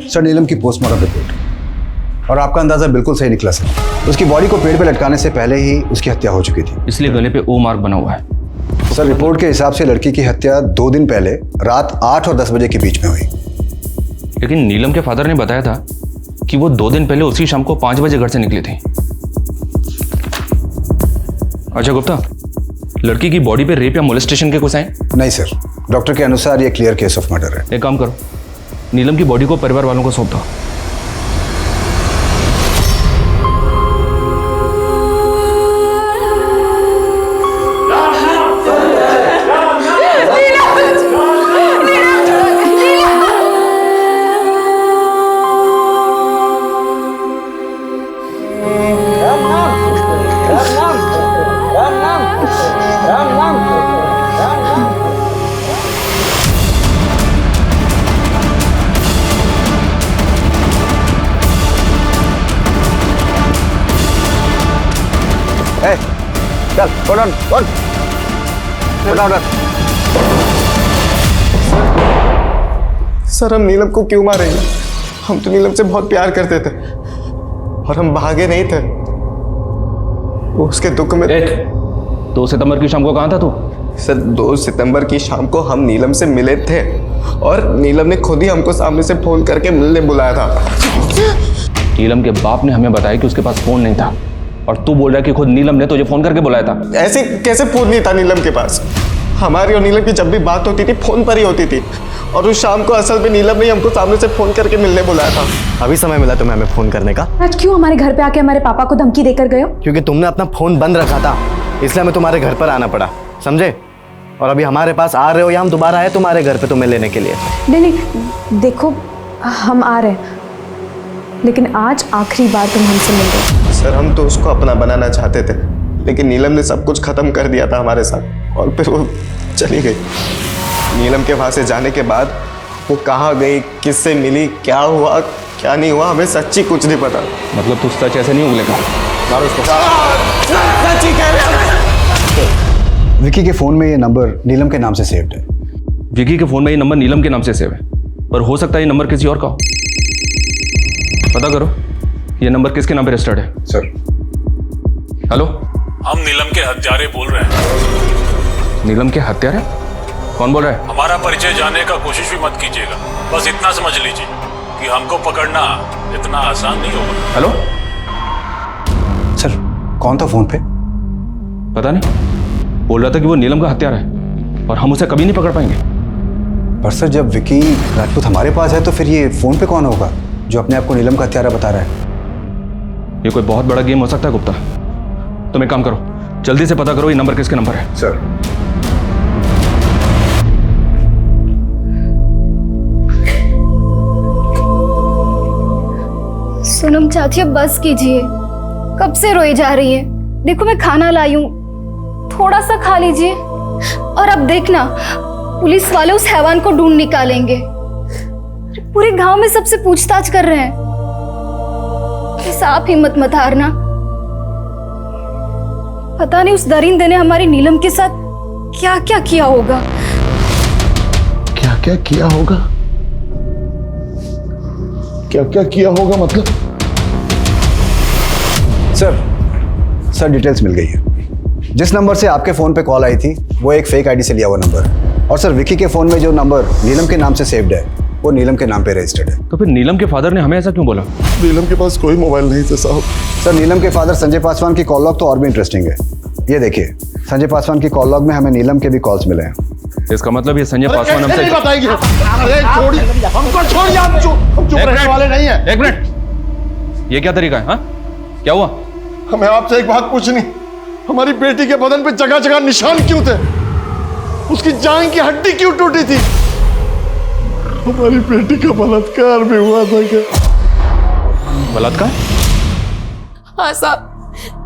[SPEAKER 22] सर, नीलम की पोस्टमार्टम रिपोर्ट, और आपका अंदाजा बिल्कुल सही निकला सर। उसकी बॉडी को पेड़ पे लटकाने से पहले ही उसकी हत्या हो चुकी थी,
[SPEAKER 15] इसलिए गले पे ओ मार्क बना हुआ है।
[SPEAKER 22] सर, रिपोर्ट के हिसाब से लड़की की हत्या 2 दिन पहले रात 8 और 10 बजे के बीच में हुई।
[SPEAKER 15] लेकिन नीलम के फादर ने बताया था कि वो 2 दिन पहले उसी शाम को 5 बजे घर से निकली थी। अच्छा गुप्ता, लड़की की बॉडी पे रेप या मोलेस्टेशन के कुछ हैं?
[SPEAKER 22] नहीं सर, डॉक्टर के अनुसार ये क्लियर केस ऑफ मर्डर है।
[SPEAKER 15] एक काम करो, नीलम की बॉडी को परिवार वालों को सौंप दो।
[SPEAKER 22] चल, hold on, hold.
[SPEAKER 23] सर, हम नीलम को क्यों मारेंगे? हम तो नीलम से बहुत प्यार करते थे और हम भागे नहीं थे। वो उसके दुख में।
[SPEAKER 15] 2 सितंबर की शाम को कहाँ था तू?
[SPEAKER 23] सर, 2 सितंबर की शाम को हम नीलम से मिले थे और नीलम ने खुद ही हमको सामने से फोन करके मिलने बुलाया था।
[SPEAKER 15] नीलम के बाप ने हमें बताया कि उसके पास फोन नहीं था, और तू बोल रहा है कि खुद नीलम ने तुझे फोन करके बुलाया था।
[SPEAKER 23] ऐसे कैसे फोन नहीं था नीलम के पास? हमारी और नीलम की जब भी बात होती थी फोन पर ही होती थी, और उस शाम को असल में नीलम ने हमको सामने से फोन करके मिलने बुलाया था।
[SPEAKER 13] अभी समय मिला तुम्हें हमें फोन करने का?
[SPEAKER 12] आज क्यों हमारे घर पे आके हमारे पापा को धमकी देकर गए हो?
[SPEAKER 13] क्योंकि तुमने अपना फोन बंद रखा था, इसलिए हमें तुम्हारे घर पर आना पड़ा, समझे? और अभी हमारे पास आ रहे हो या हम दोबारा आए तुम्हारे घर पे तुम्हें लेने के लिए?
[SPEAKER 12] नहीं, देखो हम आ रहे हैं, लेकिन आज आखिरी बार तुम हमसे मिल रहे हो।
[SPEAKER 23] सर हम तो उसको अपना बनाना चाहते थे, लेकिन नीलम ने सब कुछ खत्म कर दिया था हमारे साथ और फिर वो चली गई। नीलम के वहां से जाने के बाद वो कहाँ गई, किससे मिली, क्या हुआ क्या नहीं हुआ, हमें सच्ची कुछ नहीं पता।
[SPEAKER 21] मतलब तू सच ऐसे नहीं उगलेगा? मारो उसको।
[SPEAKER 23] सच्ची कह रहे
[SPEAKER 22] विकी के फोन में ये नंबर नीलम के नाम से सेव्ड है।
[SPEAKER 21] विकी के फोन में ये नंबर नीलम के नाम से सेव है, पर हो सकता है ये नंबर किसी और का हो। पता करो ये नंबर किसके नाम पे रजिस्टर्ड है।
[SPEAKER 22] सर।
[SPEAKER 21] हेलो,
[SPEAKER 14] हम नीलम के हत्यारे बोल रहे हैं।
[SPEAKER 21] नीलम के हत्यारे? कौन बोल रहा है?
[SPEAKER 14] हमारा परिचय जानने का कोशिश भी मत कीजिएगा, बस इतना समझ लीजिए कि हमको पकड़ना इतना आसान नहीं होगा।
[SPEAKER 21] हेलो
[SPEAKER 22] सर, कौन था फोन पे?
[SPEAKER 21] पता नहीं, बोल रहा था कि वो नीलम का हत्यारा है और हम उसे कभी नहीं पकड़ पाएंगे।
[SPEAKER 22] पर सर जब विकी राजपूत हमारे पास है तो फिर ये फोन पे कौन होगा जो अपने आप को नीलम का हत्यारा बता रहा है?
[SPEAKER 21] ये कोई बहुत बड़ा गेम हो सकता है गुप्ता। तुम एक काम करो, जल्दी से पता करो ये नंबर किसके नंबर है।
[SPEAKER 22] सर।
[SPEAKER 18] सोनम चाची अब बस कीजिए, कब से रोई जा रही है। देखो मैं खाना लाई हूँ, थोड़ा सा खा लीजिए। और अब देखना पुलिस वाले उस हैवान को ढूंढ निकालेंगे। पूरे गांव में सबसे पूछताछ कर रहे हैं। बस आप हिम्मत मत हारना। पता नहीं उस दरिंदे ने हमारी नीलम के साथ क्या क्या किया होगा।
[SPEAKER 20] क्या क्या किया होगा? क्या क्या किया होगा मतलब?
[SPEAKER 22] सर डिटेल्स मिल गई है। जिस नंबर से आपके फोन पे कॉल आई थी वो एक फेक आईडी से लिया हुआ नंबर है। और सर विकी के फोन में जो नंबर नीलम के नाम से सेव्ड है वो नीलम के नाम पे रजिस्टर्ड है।
[SPEAKER 21] तो फिर नीलम के फादर ने हमें ऐसा क्यों बोला?
[SPEAKER 20] नीलम के पास कोई मोबाइल नहीं था साहब।
[SPEAKER 22] सर नीलम के फादर संजय पासवान की कॉल लॉग तो और भी इंटरेस्टिंग है। ये देखिए, संजय पासवान की कॉल लॉग में हमें नीलम के भी कॉल्स मिले हैं।
[SPEAKER 21] इसका मतलब ये संजय पासवान हमसे
[SPEAKER 20] नहीं बताएगी। अरे छोड़िए, हमको छोड़िए, हम चुप रहने वाले नहीं हैं।
[SPEAKER 21] एक मिनट, ये क्या तरीका है? हाँ क्या हुआ?
[SPEAKER 20] हमें आपसे एक बात पूछनी, हमारी बेटी के बदन पे जगह जगह निशान क्यों थे? उसकी जान की हड्डी क्यों टूटी थी? हमारी बेटी का बलात्कार भी हुआ था क्या?
[SPEAKER 21] बलात्कार?
[SPEAKER 8] हाँ साहब,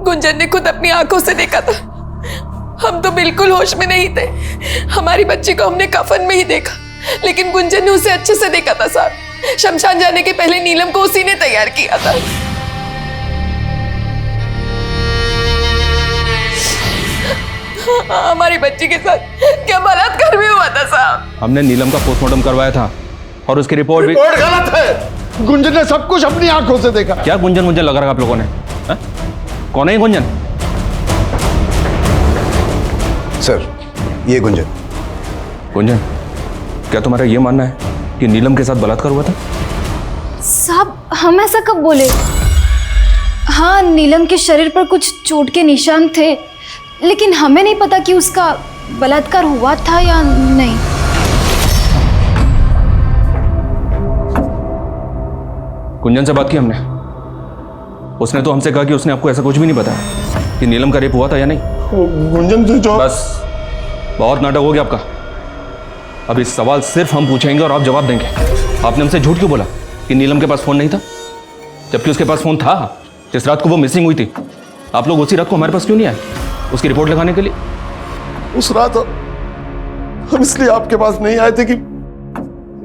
[SPEAKER 8] गुंजन ने खुद अपनी आंखों से देखा था। हम तो बिल्कुल होश में नहीं थे। हमारी बच्ची को हमने कफन में ही देखा, लेकिन गुंजन ने उसे अच्छे से देखा था साहब। शमशान जाने के पहले नीलम को उसी ने तैयार किया था। हमारी बच्ची के साथ क्या बलात्कार भी हुआ था साहब?
[SPEAKER 21] हमने नीलम का पोस्टमार्टम करवाया था और उसकी रिपोर्ट भी
[SPEAKER 20] गलत है। गुंजन ने सब कुछ अपनी आंखों से देखा।
[SPEAKER 21] क्या गुंजन मुझे लगा रहा आप लोगों ने? हा? कौन है गुंजन?
[SPEAKER 22] सर ये गुंजन।
[SPEAKER 21] गुंजन, क्या तुम्हारा ये मानना है कि नीलम के साथ बलात्कार हुआ था?
[SPEAKER 18] साहब हम ऐसा कब बोले? हाँ नीलम के शरीर पर कुछ चोट के निशान थे, लेकिन हमें नहीं पता कि उसका बलात्कार हुआ था या नहीं।
[SPEAKER 21] गुंजन से बात की हमने, उसने तो हमसे कहा कि उसने आपको ऐसा कुछ भी नहीं बताया कि नीलम का रेप हुआ था या नहीं।
[SPEAKER 20] गुंजन से जो
[SPEAKER 21] बस बहुत नाटक हो गया आपका। अब इस सवाल सिर्फ हम पूछेंगे और आप जवाब देंगे। आपने हमसे झूठ क्यों बोला कि नीलम के पास फोन नहीं था, जबकि उसके पास फोन था? जिस रात को वो मिसिंग हुई थी, आप लोग उसी रात को हमारे पास क्यों नहीं आए उसकी रिपोर्ट लगाने के लिए?
[SPEAKER 20] उस रात हम इसलिए आपके पास नहीं आए थे कि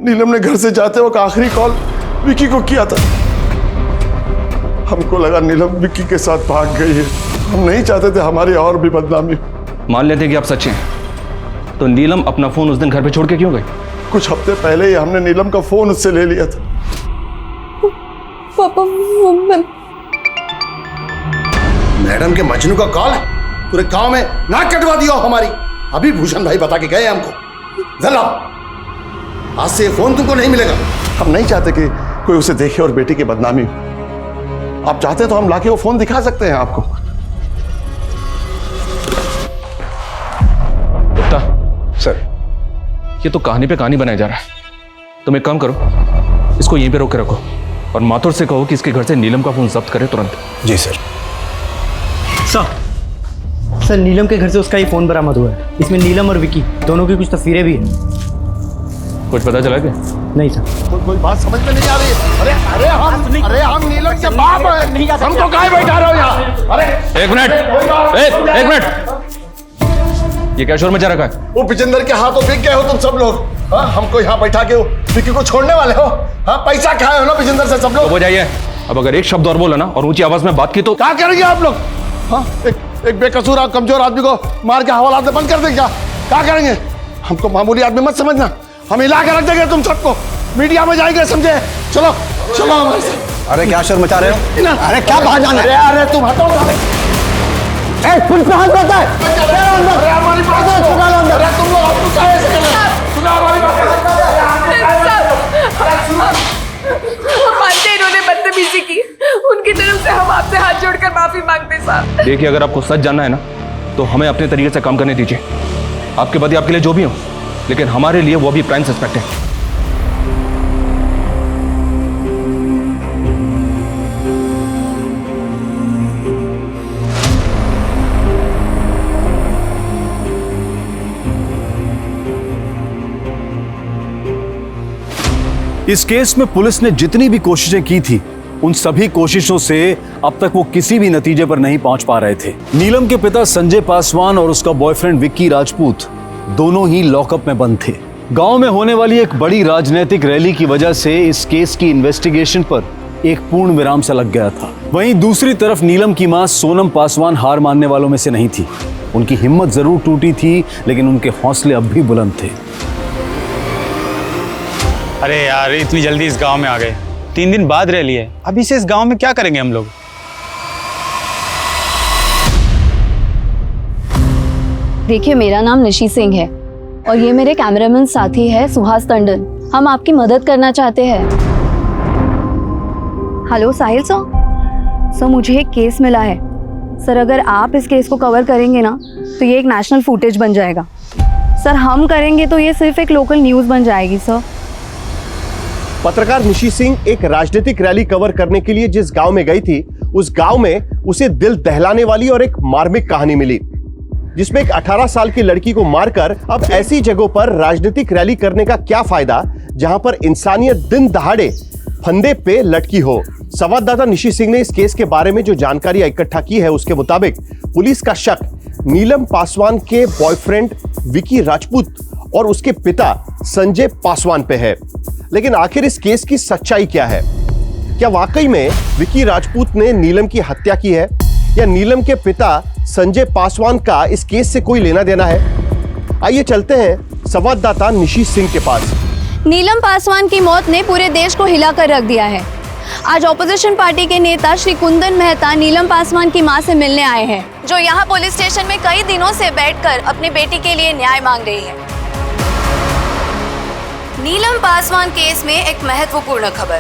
[SPEAKER 20] नीलम ने घर से जाते वक्त आखिरी कॉल विकी को किया था। हमको लगा नीलम विकी के साथ भाग गई है। हम नहीं चाहते थे हमारी और भी बदनामी।
[SPEAKER 21] मान लेते कि आप सच्चे हैं, तो नीलम अपना फोन उस दिन घर पे छोड़ के क्यों गई?
[SPEAKER 20] कुछ हफ्ते पहले ही हमने नीलम का फोन उससे ले लिया था।
[SPEAKER 8] पापा
[SPEAKER 20] मैडम के मजनू का कॉल है, पूरे गांव में नाक कटवा दिया हमारी। अभी भूषण भाई बता के गए हमको। जरा आज से फोन तुमको नहीं मिलेगा। हम नहीं चाहते कि कोई उसे देखे और बेटी की बदनामी हो। आप चाहते तो हम लाके वो फोन दिखा सकते हैं आपको।
[SPEAKER 21] गुप्ता
[SPEAKER 22] सर,
[SPEAKER 21] ये तो कहानी पे कहानी बनाया जा रहा है। तुम एक काम करो, इसको यहीं पे रोक के रखो और माथुर से कहो कि इसके घर से नीलम का फोन जब्त करे तुरंत।
[SPEAKER 22] जी सर।
[SPEAKER 13] सर नीलम के घर से उसका ही फोन बरामद हुआ है। इसमें नीलम और विकी दोनों की कुछ तस्वीरें भी हैं।
[SPEAKER 21] कुछ पता चला क्या?
[SPEAKER 15] नहीं सर।
[SPEAKER 20] कोई बात समझ में नहीं आ रही है। अरे हम नीलम के बाप हैं, हमको काहे बैठा रहे हो यहाँ? अरे
[SPEAKER 21] एक मिनट, एक मिनट, ये क्या शोर मचा रखा है?
[SPEAKER 20] वो विजेंद्र के हाथों बिक गए हो तुम सब लोग। हाँ, हमको यहाँ बैठा के विक्की को छोड़ने वाले हो? हाँ, पैसा खाए हो ना विजेंद्र से सब लोग।
[SPEAKER 21] हो जाइए। अब अगर एक शब्द और बोला ना और ऊंची आवाज में बात की तो
[SPEAKER 20] क्या करेंगे आप लोग? हाँ, एक बेकसूर और कमजोर आदमी को मार के हवालात में बंद कर देंगे क्या करेंगे? हमको मामूली आदमी मत समझना, हम हिला के रख देंगे तुम सबको, मीडिया में जाएंगे, समझे? चलो चलो हमारे साथ।
[SPEAKER 22] अरे क्या शोर मचा रहे हो? अरे क्या बाहर जाना है?
[SPEAKER 20] अरे तुम हटो।
[SPEAKER 22] पुलिस पे हाथ करता है।
[SPEAKER 20] अरे हमारी बात सुनो। अरे तुम लोग हमको काहे ऐसे कर रहे हो? सुनो हमारी बात।
[SPEAKER 8] हम मानते हैं इन्होंने बदतमीजी की, उनकी तरफ से हम आपसे हाथ जोड़कर माफी मांगते साहब।
[SPEAKER 21] देखिए, अगर आपको सच जानना है ना तो हमें अपने तरीके से काम करने दीजिए। आपके पति आपके लिए जो भी हो, लेकिन हमारे लिए वो भी प्राइम सस्पेक्ट है।
[SPEAKER 1] इस केस में पुलिस ने जितनी भी कोशिशें की थी, उन सभी कोशिशों से अब तक वो किसी भी नतीजे पर नहीं पहुंच पा रहे थे। नीलम के पिता संजय पासवान और उसका बॉयफ्रेंड विक्की राजपूत दोनों ही लॉकअप में बंद थे। गांव में होने वाली एक बड़ी राजनीतिक रैली की वजह से इस केस की इन्वेस्टिगेशन पर एक पूर्ण विराम सा लग गया था। वहीं दूसरी तरफ नीलम की मां सोनम पासवान हार मानने वालों में से नहीं थी। उनकी हिम्मत जरूर टूटी थी, लेकिन उनके हौसले अब भी बुलंद थे।
[SPEAKER 15] अरे यार, इतनी जल्दी इस गांव में आ गए, 3 दिन बाद रैली है, अभी से इस गांव में क्या करेंगे हम लोग?
[SPEAKER 18] देखिए, मेरा नाम निशी सिंह है और ये मेरे कैमरामैन साथी है सुहास टंडन। हम आपकी मदद करना चाहते हैं। हेलो साहिल सर, मुझे एक केस मिला है सर। अगर आप इस केस को कवर करेंगे ना तो ये एक नेशनल फुटेज बन जाएगा सर। हम करेंगे तो ये सिर्फ एक लोकल न्यूज़ बन जाएगी सर।
[SPEAKER 3] पत्रकार निशी सिंह एक राजनीतिक रैली कवर करने के लिए जिस गांव में गई थी, उस गांव में उसे दिल दहलाने वाली और एक मार्मिक कहानी मिली, जिसमें एक 18 साल की लड़की को मारकर अब ऐसी जगहों पर राजनीतिक रैली करने का क्या फायदा जहां पर इंसानियत दिन दहाड़े फंदे पे लटकी हो। संवाददाता निशी सिंह ने इस केस के बारे में जो जानकारी इकट्ठा की है, उसके मुताबिक पुलिस का शक नीलम पासवान के बॉयफ्रेंड विक्की राजपूत और उसके पिता संजय पासवान पे है। लेकिन आखिर इस केस की सच्चाई क्या है? क्या वाकई में विक्की राजपूत ने नीलम की हत्या की है, या नीलम के पिता संजय पासवान का इस केस से कोई लेना देना है? आइए चलते हैं संवाददाता निशी सिंह के पास।
[SPEAKER 18] नीलम पासवान की मौत ने पूरे देश को हिलाकर रख दिया है। आज ऑपोजिशन पार्टी के नेता श्री कुंदन मेहता नीलम पासवान की मां से मिलने आए हैं, जो यहां पुलिस स्टेशन में कई दिनों से बैठकर अपनी बेटी के लिए न्याय मांग रही है। नीलम पासवान केस में एक महत्वपूर्ण खबर।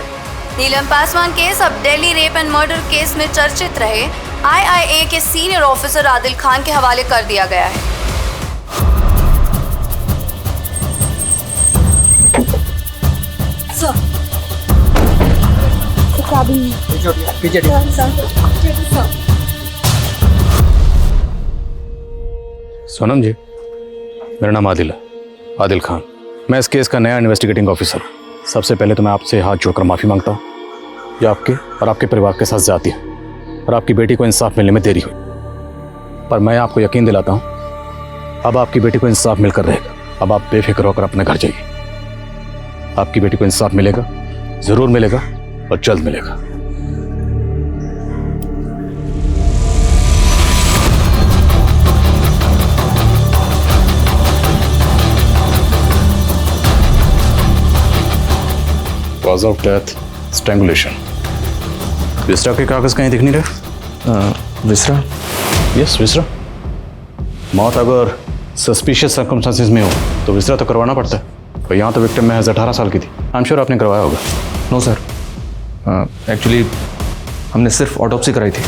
[SPEAKER 18] नीलम पासवान केस अब Delhi rape and murder case में चर्चित रहे IIA के सीनियर ऑफिसर आदिल खान के हवाले कर दिया गया है।
[SPEAKER 21] सोनम जी, मेरा नाम आदिल है, आदिल खान। मैं इस केस का नया इन्वेस्टिगेटिंग ऑफिसर हूँ। सबसे पहले तो मैं आपसे हाथ जोड़कर माफ़ी मांगता हूँ जो आपके और आपके परिवार के साथ ज्यादती है और आपकी बेटी को इंसाफ मिलने में देरी हुई। पर मैं आपको यकीन दिलाता हूँ, अब आपकी बेटी को इंसाफ मिलकर रहेगा। अब आप बेफिक्र होकर अपने घर जाइए। आपकी बेटी को इंसाफ मिलेगा, ज़रूर मिलेगा और जल्द मिलेगा। Cause of death, strangulation. विसरा के कागज कहीं दिख नहीं रहे? विसरा? यस, विसरा। मौत अगर सस्पिशियस सर्कमस्टांसेस में हो तो विसरा तो करवाना पड़ता है। पर यहाँ तो विक्टिम महज 18 साल की थी। आई एम श्योर आपने करवाया होगा। नो सर, एक्चुअली हमने सिर्फ ऑटोप्सी कराई थी।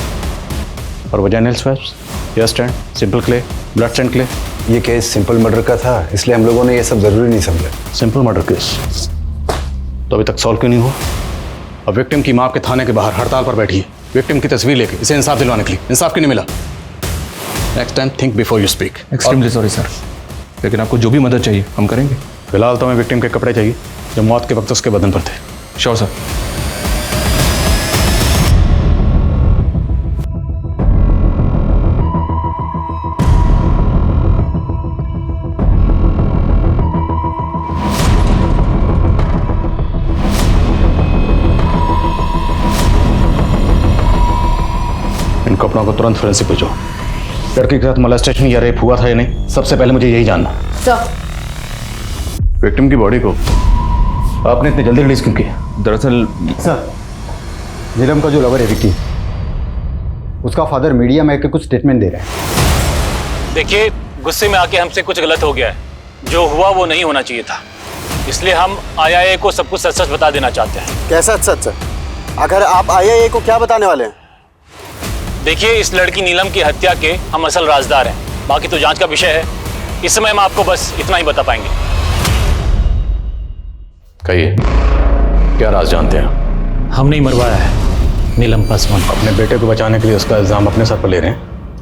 [SPEAKER 21] और vaginal swabs, hair stand, simple clay, blood stand clay.
[SPEAKER 22] ये केस सिंपल मर्डर का था, इसलिए हम लोगों ने ये सब जरूरी नहीं समझा।
[SPEAKER 21] सिंपल मर्डर केस तो अभी तक सॉल्व क्यों नहीं हुआ? अब विक्टिम की मां आपके थाने के बाहर हड़ताल पर बैठी है, विक्टिम की तस्वीर लेके इसे इंसाफ दिलवाने के लिए। इंसाफ क्यों नहीं मिला? Next time think before you speak. Extremely sorry sir, लेकिन आपको जो भी मदद चाहिए हम करेंगे।
[SPEAKER 14] फिलहाल तो हमें विक्टिम के कपड़े चाहिए जो मौत के वक्त उसके बदन पर थे।
[SPEAKER 21] Sure sir.
[SPEAKER 14] इन कपड़ों को तुरंत फोरेंसिक भेजो। लड़की के साथ मोलेस्टेशन या रेप हुआ था या नहीं, सबसे पहले मुझे यही जानना।
[SPEAKER 6] सर,
[SPEAKER 14] विक्टिम की बॉडी को आपने इतनी जल्दी रिलीज क्यों किया?
[SPEAKER 21] दरअसल
[SPEAKER 22] सर, नीलम का जो लवर है विक्की, उसका फादर मीडिया में आके कुछ स्टेटमेंट दे रहा है।
[SPEAKER 15] देखिए, गुस्से में आके हमसे कुछ गलत हो गया है। जो हुआ वो नहीं होना चाहिए था, इसलिए हम आईआईए को सब कुछ सच सच बता देना चाहते हैं।
[SPEAKER 5] कैसा सच सच? आखिर आप आईआईए को क्या बताने वाले हैं?
[SPEAKER 15] देखिए, इस लड़की नीलम की हत्या के हम असल राजदार हैं। बाकी तो जांच का विषय है। इस समय हम आपको बस इतना ही बता पाएंगे।
[SPEAKER 14] कहिए, क्या राज जानते हैं?
[SPEAKER 15] हम नहीं मरवाया है नीलम पासवान।
[SPEAKER 14] अपने बेटे को बचाने के लिए उसका इल्जाम अपने सर पर ले रहे हैं?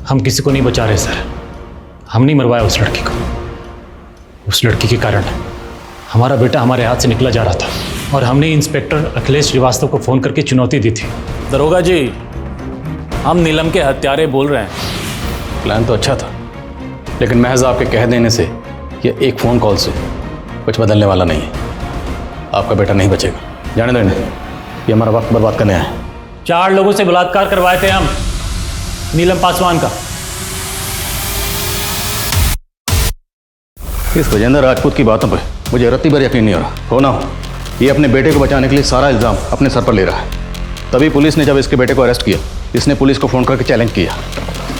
[SPEAKER 15] हम किसी को नहीं बचा रहे सर। हम नहीं मरवाया उस लड़की को। उस लड़की के कारण हमारा बेटा हमारे हाथ से निकला जा रहा था और हमने इंस्पेक्टर अखिलेश श्रीवास्तव को फोन करके चुनौती दी थी। दरोगा जी, हम नीलम के हत्यारे बोल रहे हैं।
[SPEAKER 14] प्लान तो अच्छा था, लेकिन महज आपके कह देने से या एक फ़ोन कॉल से कुछ बदलने वाला नहीं है। आपका बेटा नहीं बचेगा। जाने दो इन्हें, ये हमारा वक्त बर्बाद करने आए हैं।
[SPEAKER 15] 4 लोगों से बलात्कार करवाए थे हम नीलम पासवान का।
[SPEAKER 14] इस गजेंद्र राजपूत की बातों पे मुझे रत्ती भर यकीन नहीं हो रहा। हो ना हो, ये अपने बेटे को बचाने के लिए सारा इल्ज़ाम अपने सर पर ले रहा है। तभी पुलिस ने जब इसके बेटे को अरेस्ट किया, इसने पुलिस को फ़ोन करके चैलेंज किया।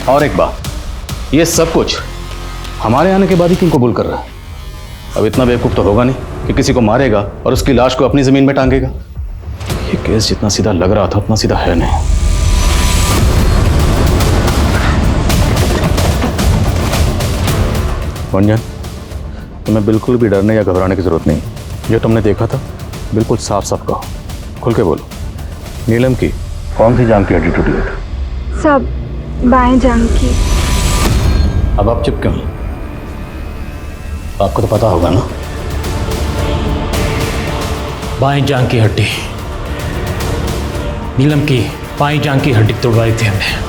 [SPEAKER 14] और एक बात, ये सब कुछ हमारे आने के बाद ही क्यों कबूल कर रहा है? अब इतना बेवकूफ़ तो होगा नहीं कि किसी को मारेगा और उसकी लाश को अपनी ज़मीन में टांगेगा। ये केस जितना सीधा लग रहा था उतना सीधा है नहीं। गुंजन, तुम्हें बिल्कुल भी डरने या घबराने की ज़रूरत नहीं। जो तुमने देखा था बिल्कुल साफ साफ कहो, खुल के बोलो। नीलम की कौन सी जांघ की हड्डी टूटी हुई थी?
[SPEAKER 12] सब बाएं जांघ की।
[SPEAKER 14] अब आप चुप क्यों? आपको तो पता होगा ना।
[SPEAKER 15] बाएं जांघ की हड्डी, नीलम की बाएं जांघ की हड्डी तोड़वाई थी हमने।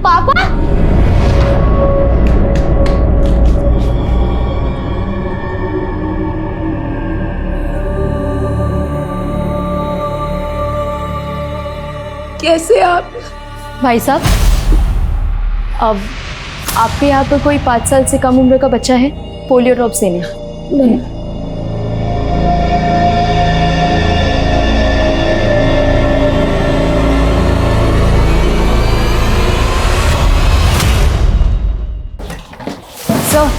[SPEAKER 18] पापा,
[SPEAKER 8] कैसे आप?
[SPEAKER 12] भाई साहब, अब आपके यहाँ पर कोई 5 साल से कम उम्र का बच्चा है पोलियो ड्रॉप्स देने? नहीं।
[SPEAKER 9] सर,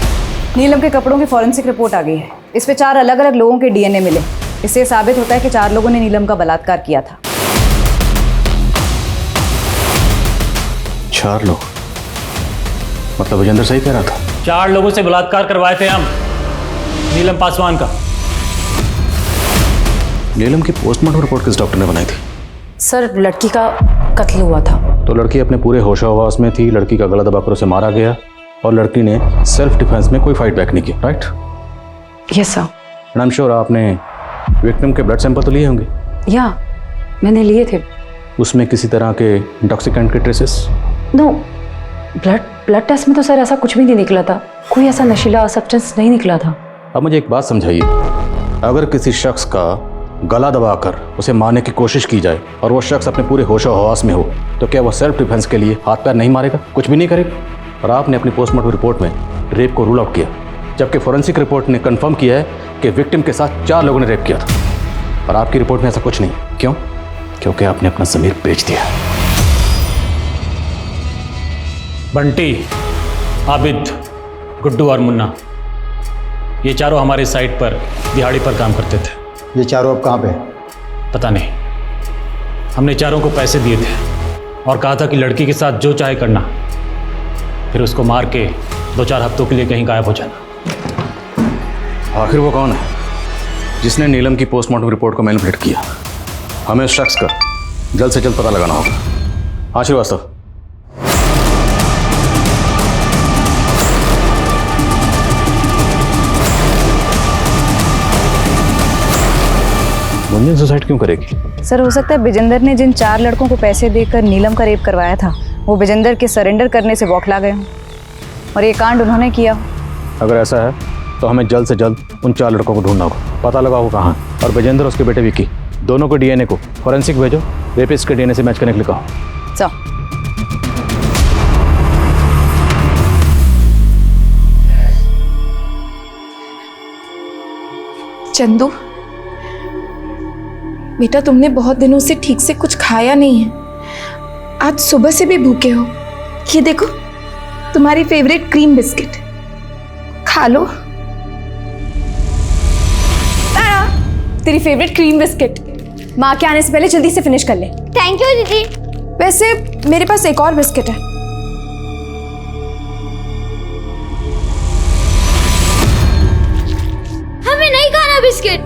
[SPEAKER 9] नीलम के कपड़ों की फॉरेंसिक रिपोर्ट आ गई है। इस पे 4 अलग अलग लोगों के डीएनए मिले। इससे साबित होता है कि 4 लोगों ने नीलम का बलात्कार किया था।
[SPEAKER 14] 4 लोग? मतलब विजेंद्र सही कह रहा था?
[SPEAKER 15] 4 लोगों से बलात्कार करवाए थे हम नीलम पासवान का।
[SPEAKER 14] नीलम की पोस्टमार्टम रिपोर्ट किस डॉक्टर ने बनाई थी?
[SPEAKER 9] सर, लड़की का कत्ल हुआ था।
[SPEAKER 14] तो लड़की अपने पूरे होशाहवास में थी, लड़की का गला दबाकर उसे मारा गया और लड़की ने सेल्फ डिफेंस में कोई फाइट बैक नहीं किया, right?
[SPEAKER 9] Yes sir.
[SPEAKER 14] And I am sure आपने विक्टिम के ब्लड सैंपल तो लिए होंगे?
[SPEAKER 9] या मैंने लिए थे।
[SPEAKER 14] उसमें किसी तरह के इंटॉक्सिकेंट के ट्रेसेस?
[SPEAKER 9] नो, ब्लड टेस्ट में तो सर ऐसा कुछ भी नहीं निकला था। कोई ऐसा नशीला सब्सटेंस नहीं निकला था।
[SPEAKER 14] अब मुझे एक बात समझाइए, अगर किसी शख्स का गला दबाकर उसे मारने की कोशिश की जाए और वो शख्स अपने पूरे होशो-हवास में हो, तो क्या वो सेल्फ डिफेंस के लिए हाथ पैर नहीं मारेगा, कुछ भी नहीं करेगा? और आपने अपनी पोस्टमार्टम रिपोर्ट में रेप को रूल आउट किया, जबकि फोरेंसिक रिपोर्ट ने कंफर्म किया है कि विक्टिम के साथ 4 लोगों ने रेप किया था। और आपकी रिपोर्ट में ऐसा कुछ नहीं। क्यों? क्योंकि आपने अपना ज़मीर बेच दिया।
[SPEAKER 15] बंटी, आबिद, गुड्डू और मुन्ना, ये चारों हमारे साइट पर दिहाड़ी पर काम करते थे।
[SPEAKER 22] ये चारों अब कहाँ पे?
[SPEAKER 15] पता नहीं। हमने चारों को पैसे दिए थे
[SPEAKER 7] और कहा था कि लड़की के साथ जो चाहे करना, फिर उसको मार के 2-4 हफ्तों के लिए कहीं गायब हो जाना।
[SPEAKER 21] आखिर वो कौन है जिसने नीलम की पोस्टमार्टम रिपोर्ट को मैनिपुलेट किया? हमें उस शख्स का जल्द से जल्द पता लगाना होगा। हाँ श्रीवास्तव। गुंजन सुसाइड क्यों करेगी?
[SPEAKER 9] सर, हो सकता है विजेंद्र ने जिन 4 लड़कों को पैसे देकर नीलम का रेप करवाया था, वो विजेंद्र के सरेंडर करने से बौखला गए हों और ये कांड उन्होंने किया।
[SPEAKER 21] अगर ऐसा है तो हमें जल्द से जल्द उन 4 लड़कों को ढूंढना होगा, पता लगाओ कहाँ, और विजेंद्र और उसके बेटे विक्की दोनों को डीएनए को फॉरेंसिक भेजो, रेपिस्ट के डीएनए से मैच करने के लिए कहो।
[SPEAKER 9] सर,
[SPEAKER 12] चंदू बेटा, तुमने बहुत दिनों से ठीक से कुछ खाया नहीं है। आज सुबह से भी भूखे हो। ये देखो, तुम्हारी फेवरेट क्रीम बिस्किट खा लो।
[SPEAKER 9] तेरी फेवरेट क्रीम बिस्किट माँ के आने से पहले जल्दी से फिनिश कर ले।
[SPEAKER 18] थैंक यू दीदी।
[SPEAKER 12] वैसे मेरे पास एक और बिस्किट है।
[SPEAKER 18] हमें नहीं खाना बिस्किट,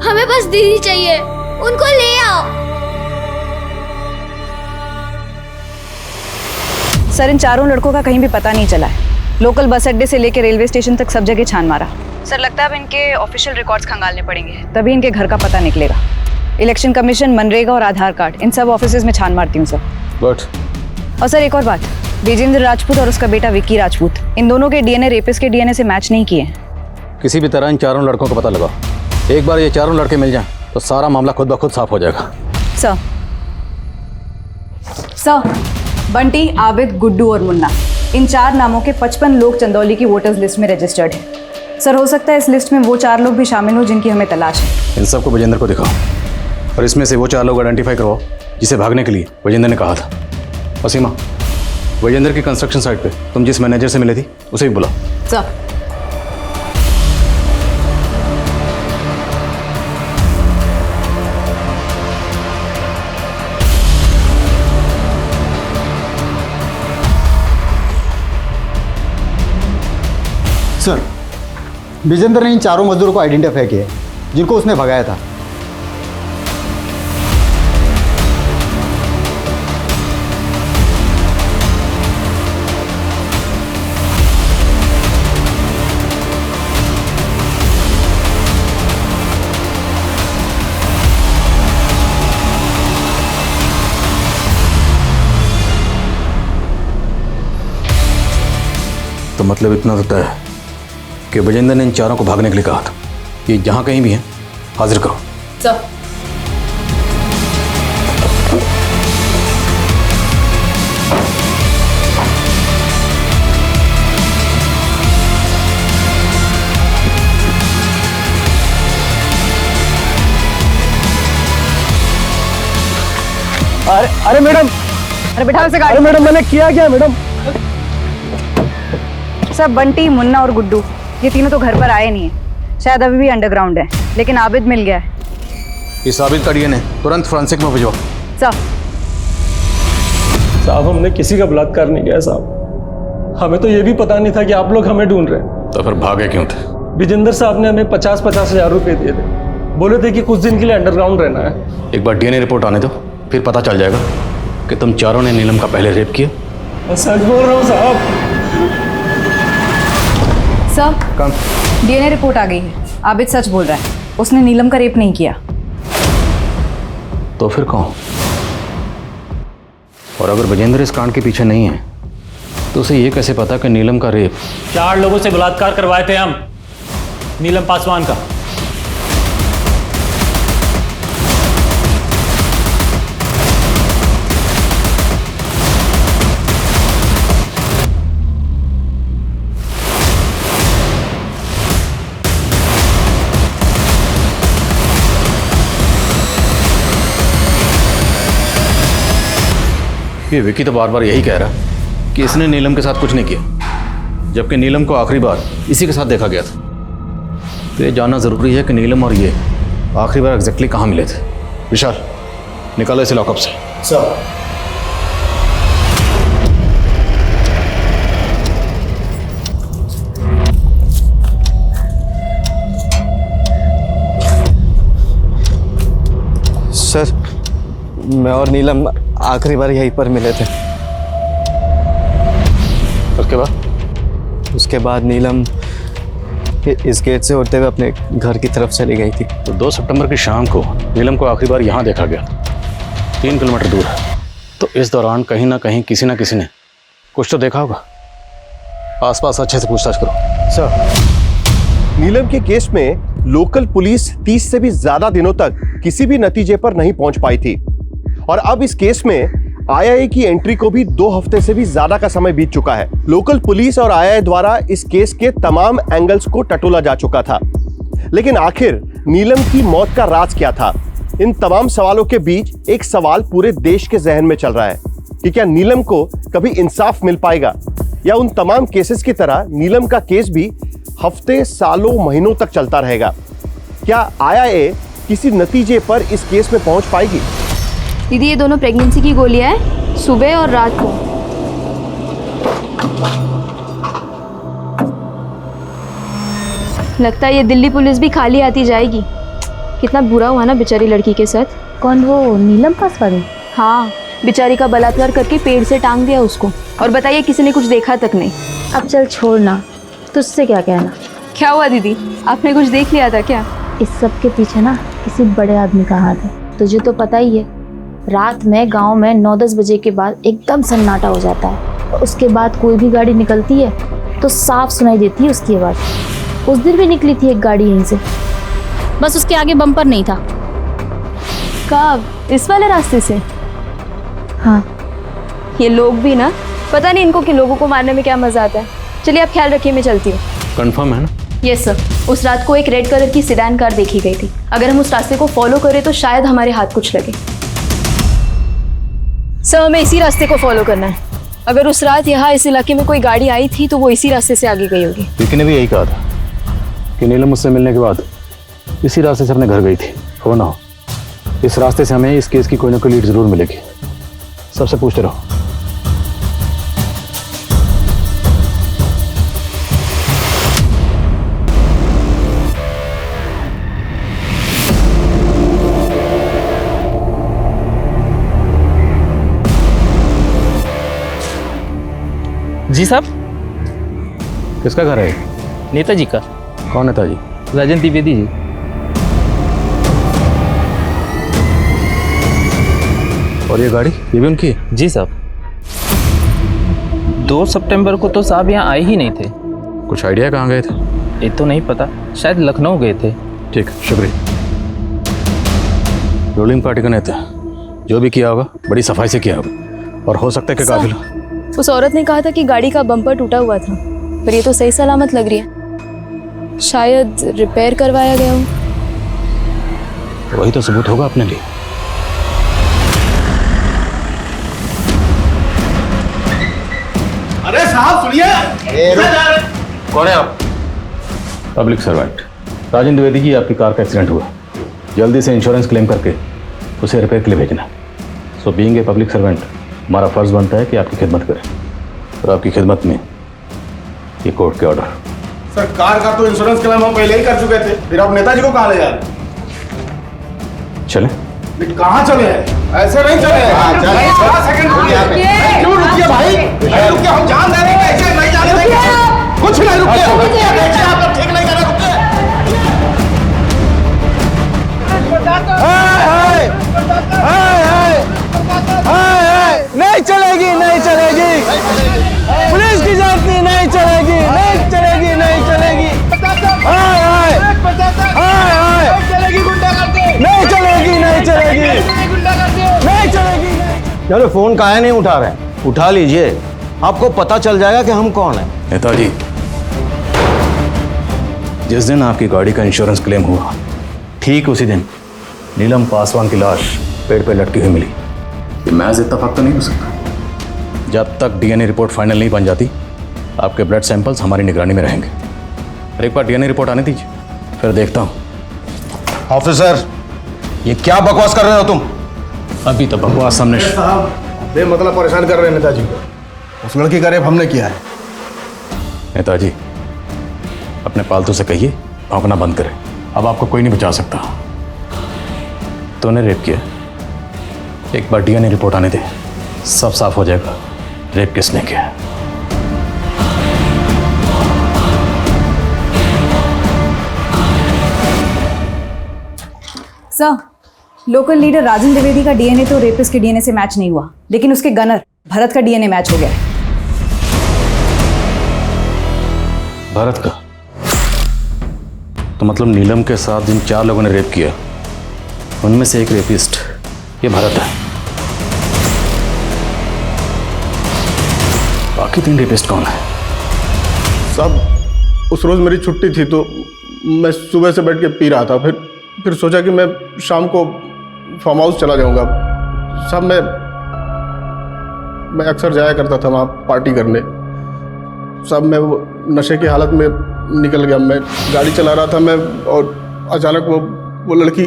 [SPEAKER 18] हमें बस दीदी चाहिए, उनको ले आओ।
[SPEAKER 9] सर, इन 4 लड़कों का कहीं भी पता नहीं चला है। लोकल बस अड्डे से लेकर रेलवे स्टेशन तक सब जगह छान मारा। सर, लगता है अब इनके ऑफिशियल रिकॉर्ड्स खंगालने पड़ेंगे, तभी इनके घर का पता निकलेगा। इलेक्शन कमीशन, मनरेगा और आधार कार्ड, इन सब ऑफिसेज में छान मारती हूँ सर।
[SPEAKER 21] गुड।
[SPEAKER 9] और सर, एक और बात, विजेंद्र राजपूत और उसका बेटा विक्की राजपूत, इन दोनों के डीएनए रेपिस्ट के डीएनए से मैच नहीं किए।
[SPEAKER 21] किसी भी तरह इन 4 लड़कों को पता लगाओ। एक बार ये 4 लड़के मिल जाएं तो सारा मामला खुद ब खुद साफ हो जाएगा।
[SPEAKER 9] सर, बंटी, आबिद, गुड्डू और मुन्ना, इन 4 नामों के 55 लोग चंदौली की वोटर्स लिस्ट में रजिस्टर्ड हैं। सर, हो सकता है इस लिस्ट में वो 4 लोग भी शामिल हो जिनकी हमें तलाश है।
[SPEAKER 21] इन सबको विजेंद्र को दिखाओ और इसमें से वो 4 लोग आइडेंटिफाई करवाओ जिसे भागने के लिए विजेंद्र ने कहा था। वसीमा, विजेंद्र की कंस्ट्रक्शन साइट पे तुम जिस मैनेजर से मिले थी उसे भी बुलाओ।
[SPEAKER 9] सर।
[SPEAKER 22] सर, विजेंद्र ने इन 4 मजदूरों को आइडेंटिफाई किया जिनको उसने भगाया था।
[SPEAKER 21] तो मतलब इतना होता है कि विजेंद्र ने इन 4 को भागने के लिए कहा था। ये जहां कहीं भी हैं, हाजिर करो।
[SPEAKER 9] सर।
[SPEAKER 4] अरे मैडम,
[SPEAKER 9] अरे बैठा से गाड़ी।
[SPEAKER 4] अरे मैडम, मैंने किया क्या मैडम?
[SPEAKER 9] सर, बंटी, मुन्ना और गुड्डू, ये तीनों तो घर पर आए नहीं है, शायद अभी भी अंडरग्राउंड है, लेकिन आबिद मिल गया है।
[SPEAKER 21] इस आबिद का डीएनए तुरंत फोरेंसिक में भिजवाओ।
[SPEAKER 9] सर।
[SPEAKER 17] साहब, हमने किसी का बलात्कार नहीं किया साहब। हमें तो ये भी पता नहीं था कि आप लोग हमें ढूंढ रहे हैं।
[SPEAKER 21] तो फिर भागे क्यों थे?
[SPEAKER 17] विजेंद्र साहब ने हमें 50-50 हजार रुपए दिए थे, बोले थे कि कुछ दिन के लिए अंडरग्राउंड रहना है।
[SPEAKER 21] एक बार डीएनए रिपोर्ट आने दो, फिर पता चल जाएगा कि तुम 4 ने नीलम का पहले रेप किया।
[SPEAKER 17] सच बोल रहा हूँ साहब।
[SPEAKER 9] सर, डीएनए रिपोर्ट आ गई है। आबिद सच बोल रहा है, उसने नीलम का रेप नहीं किया।
[SPEAKER 21] तो फिर कौन? और अगर विजेंद्र इस कांड के पीछे नहीं है तो उसे ये कैसे पता कि नीलम का रेप?
[SPEAKER 7] 4 लोगों से बलात्कार करवाए थे हम, नीलम पासवान का।
[SPEAKER 21] ये विकी तो बार बार यही कह रहा कि इसने नीलम के साथ कुछ नहीं किया, जबकि नीलम को आखिरी बार इसी के साथ देखा गया था। तो ये जानना ज़रूरी है कि नीलम और ये आखिरी बार एग्जैक्टली कहाँ मिले थे। विशाल, निकालो इसे लॉकअप से।
[SPEAKER 22] सर।
[SPEAKER 23] मैं और नीलम आखिरी बार यहीं पर मिले थे। उसके बाद नीलम इस गेट से होते हुए अपने घर की तरफ चली गई थी।
[SPEAKER 7] तो 2 सितंबर की शाम को नीलम को आखिरी बार यहाँ देखा गया, 3 किलोमीटर दूर है। तो इस दौरान कहीं ना कहीं किसी ना किसी ने कुछ तो देखा होगा। आसपास अच्छे से पूछताछ करो।
[SPEAKER 3] सर, नीलम के केस में लोकल पुलिस 30 से भी ज्यादा दिनों तक किसी भी नतीजे पर नहीं पहुंच पाई थी और अब इस केस में आईआईए की एंट्री को भी 2 हफ्ते से भी ज्यादा का समय बीत चुका है। लोकल पुलिस और आईआईए द्वारा इस केस के तमाम एंगल्स को टटोला जा चुका था, लेकिन आखिर नीलम की मौत का राज क्या था? इन तमाम सवालों के बीच एक सवाल पूरे देश के जहन में चल रहा है कि क्या नीलम को कभी इंसाफ मिल पाएगा या उन तमाम केसेस की तरह नीलम का केस भी हफ्ते, सालों, महीनों तक चलता रहेगा? क्या आईआईए किसी नतीजे पर इस केस में पहुंच पाएगी?
[SPEAKER 12] दीदी, ये दोनों प्रेगनेंसी की गोलियां हैं, सुबह और रात को। लगता है ये दिल्ली पुलिस भी खाली आती जाएगी। कितना बुरा हुआ ना बेचारी लड़की के साथ।
[SPEAKER 18] कौन, वो नीलम पास वाली?
[SPEAKER 12] हाँ, बेचारी का बलात्कार करके पेड़ से टांग दिया उसको, और बताइए किसी ने कुछ देखा तक नहीं।
[SPEAKER 18] अब चल छोड़ना, तुझसे क्या कहना।
[SPEAKER 12] क्या हुआ दीदी, आपने कुछ देख लिया था क्या?
[SPEAKER 18] इस सब के पीछे ना किसी बड़े आदमी का हाथ है। तुझे तो पता ही है, रात में गांव में 9-10 बजे के बाद एकदम सन्नाटा हो जाता है और उसके बाद कोई भी गाड़ी निकलती है तो साफ सुनाई देती है उसकी आवाज़। उस दिन भी निकली थी एक गाड़ी यहीं से, बस उसके आगे बम्पर नहीं था।
[SPEAKER 12] कब? इस वाले रास्ते से?
[SPEAKER 18] हाँ।
[SPEAKER 12] ये लोग भी ना, पता नहीं इनको कि लोगों को मारने में क्या मजा आता है। चलिए आप ख्याल रखिए, मैं चलती हूँ।
[SPEAKER 7] कंफर्म है ना?
[SPEAKER 12] यस सर, उस रात को एक रेड कलर की सेडान कार देखी गई थी। अगर हम उस रास्ते को फॉलो करें तो शायद हमारे हाथ कुछ लगे। सर, हमें इसी रास्ते को फॉलो करना है। अगर उस रात यहाँ इस इलाके में कोई गाड़ी आई थी तो वो इसी रास्ते से आगे गई होगी।
[SPEAKER 7] विकी ने भी यही कहा था कि नीलम मुझसे मिलने के बाद इसी रास्ते से अपने घर गई थी। हो ना हो, इस रास्ते से हमें इस केस की कोई ना कोई लीड जरूर मिलेगी। सबसे पूछते रहो।
[SPEAKER 10] जी साहब।
[SPEAKER 7] किसका घर है?
[SPEAKER 10] नेताजी का।
[SPEAKER 7] कौन नेताजी?
[SPEAKER 10] राजन द्विवेदी जी।
[SPEAKER 7] और ये गाड़ी, ये भी उनकी है?
[SPEAKER 10] जी साहब। 2 सितंबर को तो साहब यहाँ आए ही नहीं थे।
[SPEAKER 7] कुछ आइडिया कहाँ गए थे?
[SPEAKER 10] ये तो नहीं पता, शायद लखनऊ गए थे।
[SPEAKER 7] ठीक, शुक्रिया। रूलिंग पार्टी का नेता, जो भी किया होगा बड़ी सफाई से किया होगा, और हो सकता है कि काफिला।
[SPEAKER 12] उस औरत ने कहा था कि गाड़ी का बम्पर टूटा हुआ था, पर ये तो सही सलामत लग रही है। शायद रिपेयर करवाया गया हो।
[SPEAKER 7] वही तो सबूत होगा अपने लिए।
[SPEAKER 20] अरे साहब सुनिए।
[SPEAKER 7] कौन है आप? पब्लिक सर्वेंट राजन द्विवेदी जी, आपकी कार का एक्सीडेंट हुआ। जल्दी से इंश्योरेंस क्लेम करके उसे रिपेयर के लिए भेजना। So being a public servant, हमारा फर्ज बनता है कि आपकी खिदमत करें, और आपकी खिदमत में ये कोर्ट के ऑर्डर।
[SPEAKER 20] सर, कार का तो इंश्योरेंस क्लेम हम पहले ही कर चुके थे, फिर आप नेताजी को कहाँ ले जा रहे?
[SPEAKER 7] चले?
[SPEAKER 20] कहाँ चले हैं? ऐसे नहीं चले हैं। सेकंड क्यों रुकिए भाई? रुकिए, हम जान दे रहे हैं, ऐसे नहीं जाने देंगे। कुछ नहीं, रुकिए। आप ठीक नहीं कर रहे, रुकिए।
[SPEAKER 13] नहीं चलेगी, नहीं चलेगी। पुलिस की जाती नहीं चलेगी, नहीं चलेगी, नहीं चलेगी। नहीं चलेगी, नहीं चलेगी, नहीं चलेगी।
[SPEAKER 2] चलो, फोन काहे नहीं उठा रहे? उठा लीजिए, आपको पता चल जाएगा कि हम कौन हैं।
[SPEAKER 7] नेताजी, जिस दिन आपकी गाड़ी का इंश्योरेंस क्लेम हुआ, ठीक उसी दिन नीलम पासवान की लाश पेड़ पे लटकी हुई मिली। ये महज इत्तेफाक तो नहीं हो सकता। जब तक डीएनए रिपोर्ट फाइनल नहीं बन जाती, आपके ब्लड सैंपल्स हमारी निगरानी में रहेंगे। और एक बार डीएनए रिपोर्ट आने दीजिए, फिर देखता हूँ।
[SPEAKER 2] ऑफिसर, ये क्या बकवास कर रहे हो तुम?
[SPEAKER 7] अभी तो बकवास सामने।
[SPEAKER 20] साहब, बेमतलब परेशान कर रहे हैं नेताजी को। उस लड़की का रेप हमने किया है।
[SPEAKER 7] नेताजी, अपने पालतू से कहिए भौंकना बंद करें। अब आपको कोई नहीं बचा सकता। तूने रेप किया? एक बार डीएनए रिपोर्ट आने दे, सब साफ हो जाएगा रेप किसने किया है।
[SPEAKER 9] सर, लोकल लीडर राजन द्विवेदी का डीएनए तो रेपिस्ट के डीएनए से मैच नहीं हुआ, लेकिन उसके गनर भरत का डीएनए मैच हो गया है।
[SPEAKER 7] भरत का? तो मतलब नीलम के साथ जिन 4 लोगों ने रेप किया उनमें से एक रेपिस्ट ये भरत है। बाकी 3 रेपिस्ट कौन है?
[SPEAKER 3] साहब उस रोज मेरी छुट्टी थी तो मैं सुबह से बैठ के पी रहा था, फिर सोचा कि मैं शाम को फार्म हाउस चला जाऊंगा। साहब मैं अक्सर जाया करता था वहाँ पार्टी करने। साहब मैं वो नशे की हालत में निकल गया। मैं गाड़ी चला रहा था मैं, और अचानक वो लड़की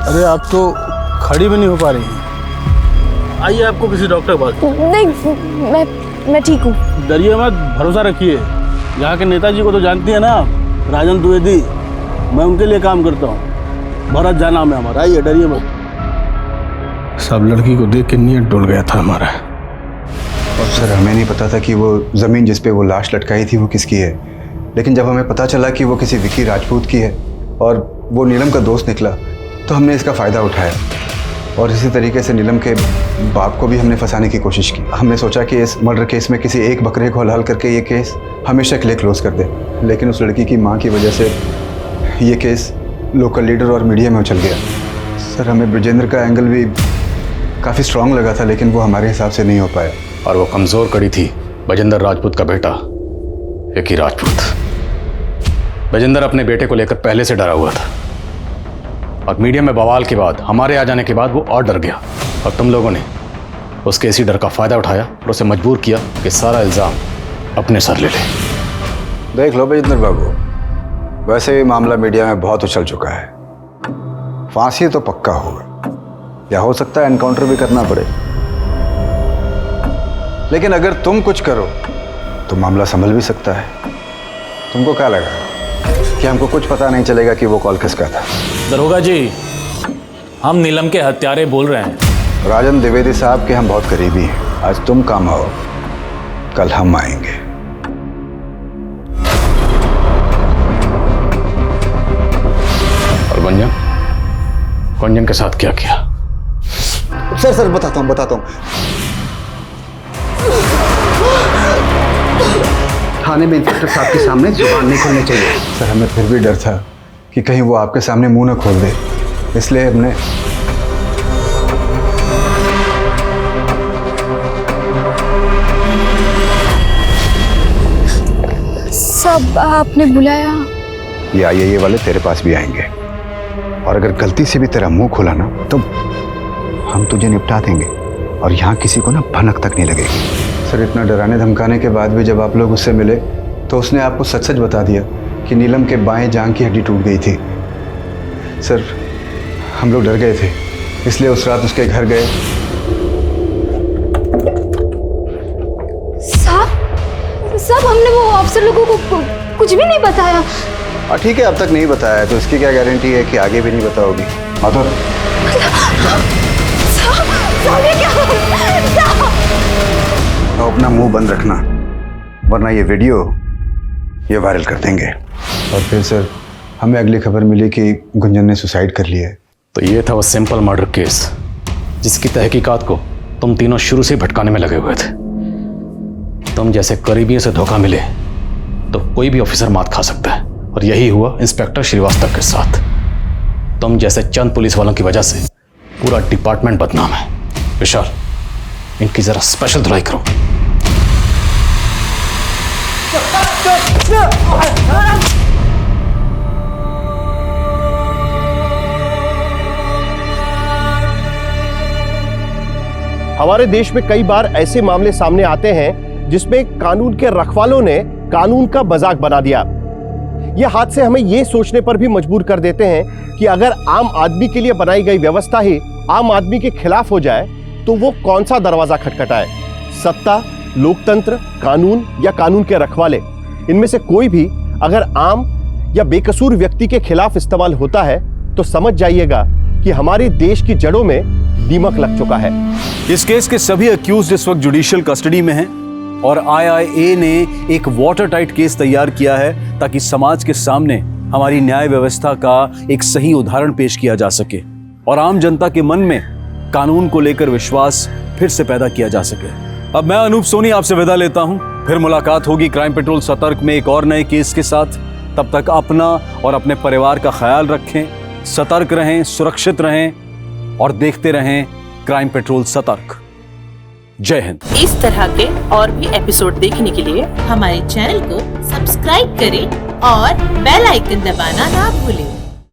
[SPEAKER 2] अरे आप तो खड़ी भी नहीं हो पा रही हैं। आइए आपको किसी डॉक्टर के पास।
[SPEAKER 18] नहीं, मैं ठीक हूँ।
[SPEAKER 2] डरिए मत, भरोसा रखिए। यहाँ के नेताजी को तो जानती है ना, राजन द्विवेदी, मैं उनके लिए काम करता हूँ। भरत जा नाम है हमारा। आइए, डरिए मत। सब लड़की को देख के नीयत डोल गया था हमारा।
[SPEAKER 22] और सर हमें नहीं पता था कि वो ज़मीन जिस पे वो लाश लटकाई थी वो किसकी है, लेकिन जब हमें पता चला कि वो किसी विकी राजपूत की है और वो नीलम का दोस्त निकला तो हमने इसका फ़ायदा उठाया। और इसी तरीके से नीलम के बाप को भी हमने फंसाने की कोशिश की। हमने सोचा कि इस मर्डर केस में किसी एक बकरे को हलाल करके ये केस हमेशा के लिए क्लोज कर दे, लेकिन उस लड़की की माँ की वजह से ये केस लोकल लीडर और मीडिया में उछल गया। सर हमें ब्रजेंद्र का एंगल भी काफ़ी स्ट्रांग लगा था, लेकिन वो हमारे हिसाब से नहीं हो पाया।
[SPEAKER 7] और वो कमज़ोर कड़ी थी ब्रजेंद्र राजपूत का बेटा विकी राजपूत। ब्रजेंद्र अपने बेटे को लेकर पहले से डरा हुआ था, और मीडिया में बवाल के बाद, हमारे आ जाने के बाद वो और डर गया। और तुम लोगों ने उसके इसी डर का फ़ायदा उठाया और उसे मजबूर किया कि सारा इल्ज़ाम अपने सर ले ले।
[SPEAKER 22] देख लो ब्रजेंद्र बाबू, वैसे भी मामला मीडिया में बहुत उछल चुका है। फांसी तो पक्का होगा, या हो सकता है एनकाउंटर भी करना पड़े। लेकिन अगर तुम कुछ करो तो मामला संभल भी सकता है। तुमको क्या लगा कि हमको कुछ पता नहीं चलेगा कि वो कॉल किसका था?
[SPEAKER 11] दरोगा जी, हम नीलम के हत्यारे बोल रहे हैं।
[SPEAKER 22] राजन द्विवेदी साहब के हम बहुत करीबी हैं। आज तुम काम आओ, कल हम आएंगे।
[SPEAKER 7] और गुंजन के साथ क्या किया?
[SPEAKER 22] सर बताता हूँ। थाने में इंस्पेक्टर साहब के सामने जुबान नहीं खोलनी चाहिए। सर हमें फिर भी डर था कि कहीं वो आपके सामने मुंह न खोल दे, इसलिए हमने
[SPEAKER 18] सब आपने बुलाया?
[SPEAKER 22] ये आईए वाले तेरे पास भी आएंगे, और अगर गलती से भी तेरा मुंह खोला ना तो हम तुझे निपटा देंगे, और यहाँ किसी को ना भनक तक नहीं लगेगी। सर इतना डराने धमकाने के बाद भी जब आप लोग उससे मिले तो उसने आपको सच बता दिया कि नीलम के बाएं जांघ की हड्डी टूट गई थी। सर हम लोग डर गए थे, इसलिए उस रात उसके घर गए।
[SPEAKER 18] साहब हमने वो अफसर लोगों को कुछ भी नहीं बताया।
[SPEAKER 22] हाँ ठीक है, अब तक नहीं बताया तो इसकी क्या गारंटी है कि आगे भी नहीं बताओगी? माधुर तो अपना मुंह बंद रखना, वरना ये वीडियो ये वायरल कर देंगे। और फिर सर हमें अगली खबर मिली कि गुंजन ने सुसाइड कर लिया है।
[SPEAKER 7] तो ये था वो सिंपल मर्डर केस जिसकी तहकीकात को तुम तीनों शुरू से भटकाने में लगे हुए थे। तुम जैसे करीबियों से धोखा मिले तो कोई भी ऑफिसर मात खा सकता है, और यही हुआ इंस्पेक्टर श्रीवास्तव के साथ। तुम जैसे चंद पुलिस वालों की वजह से पूरा डिपार्टमेंट बदनाम है। विशाल, इनकी जरा स्पेशल धुलाई करो।
[SPEAKER 3] हमारे देश में कई बार ऐसे मामले सामने आते हैं जिसमें कानून के रखवालों ने कानून का मजाक बना दिया। ये हादसे हमें ये सोचने पर भी मजबूर कर देते हैं कि अगर आम आदमी के लिए बनाई गई व्यवस्था ही आम आदमी के खिलाफ हो जाए तो वो कौन सा दरवाजा खटखटाए। सत्ता लोकतंत्र, कानून या कानून के रखवाले, इनमें से कोई भी अगर आम या बेकसूर व्यक्ति के खिलाफ इस्तेमाल होता है तो समझ जाइएगा कि हमारे देश की जड़ों में दीमक लग चुका है।
[SPEAKER 1] इस केस के सभी अक्यूज्ड इस वक्त जुडिशियल कस्टडी में हैं और IIA ने एक वाटर टाइट केस तैयार किया है ताकि समाज के सामने हमारी न्याय व्यवस्था का एक सही उदाहरण पेश किया जा सके और आम जनता के मन में कानून को लेकर विश्वास फिर से पैदा किया जा सके। अब मैं अनूप सोनी आपसे विदा लेता हूं, फिर मुलाकात होगी क्राइम पेट्रोल सतर्क में एक और नए केस के साथ। तब तक अपना और अपने परिवार का ख्याल रखें, सतर्क रहें, सुरक्षित रहें और देखते रहें क्राइम पेट्रोल सतर्क। जय हिंद।
[SPEAKER 16] इस तरह के और भी एपिसोड देखने के लिए हमारे चैनल को सब्सक्राइब करें और बेल आइकन दबाना ना भूलें।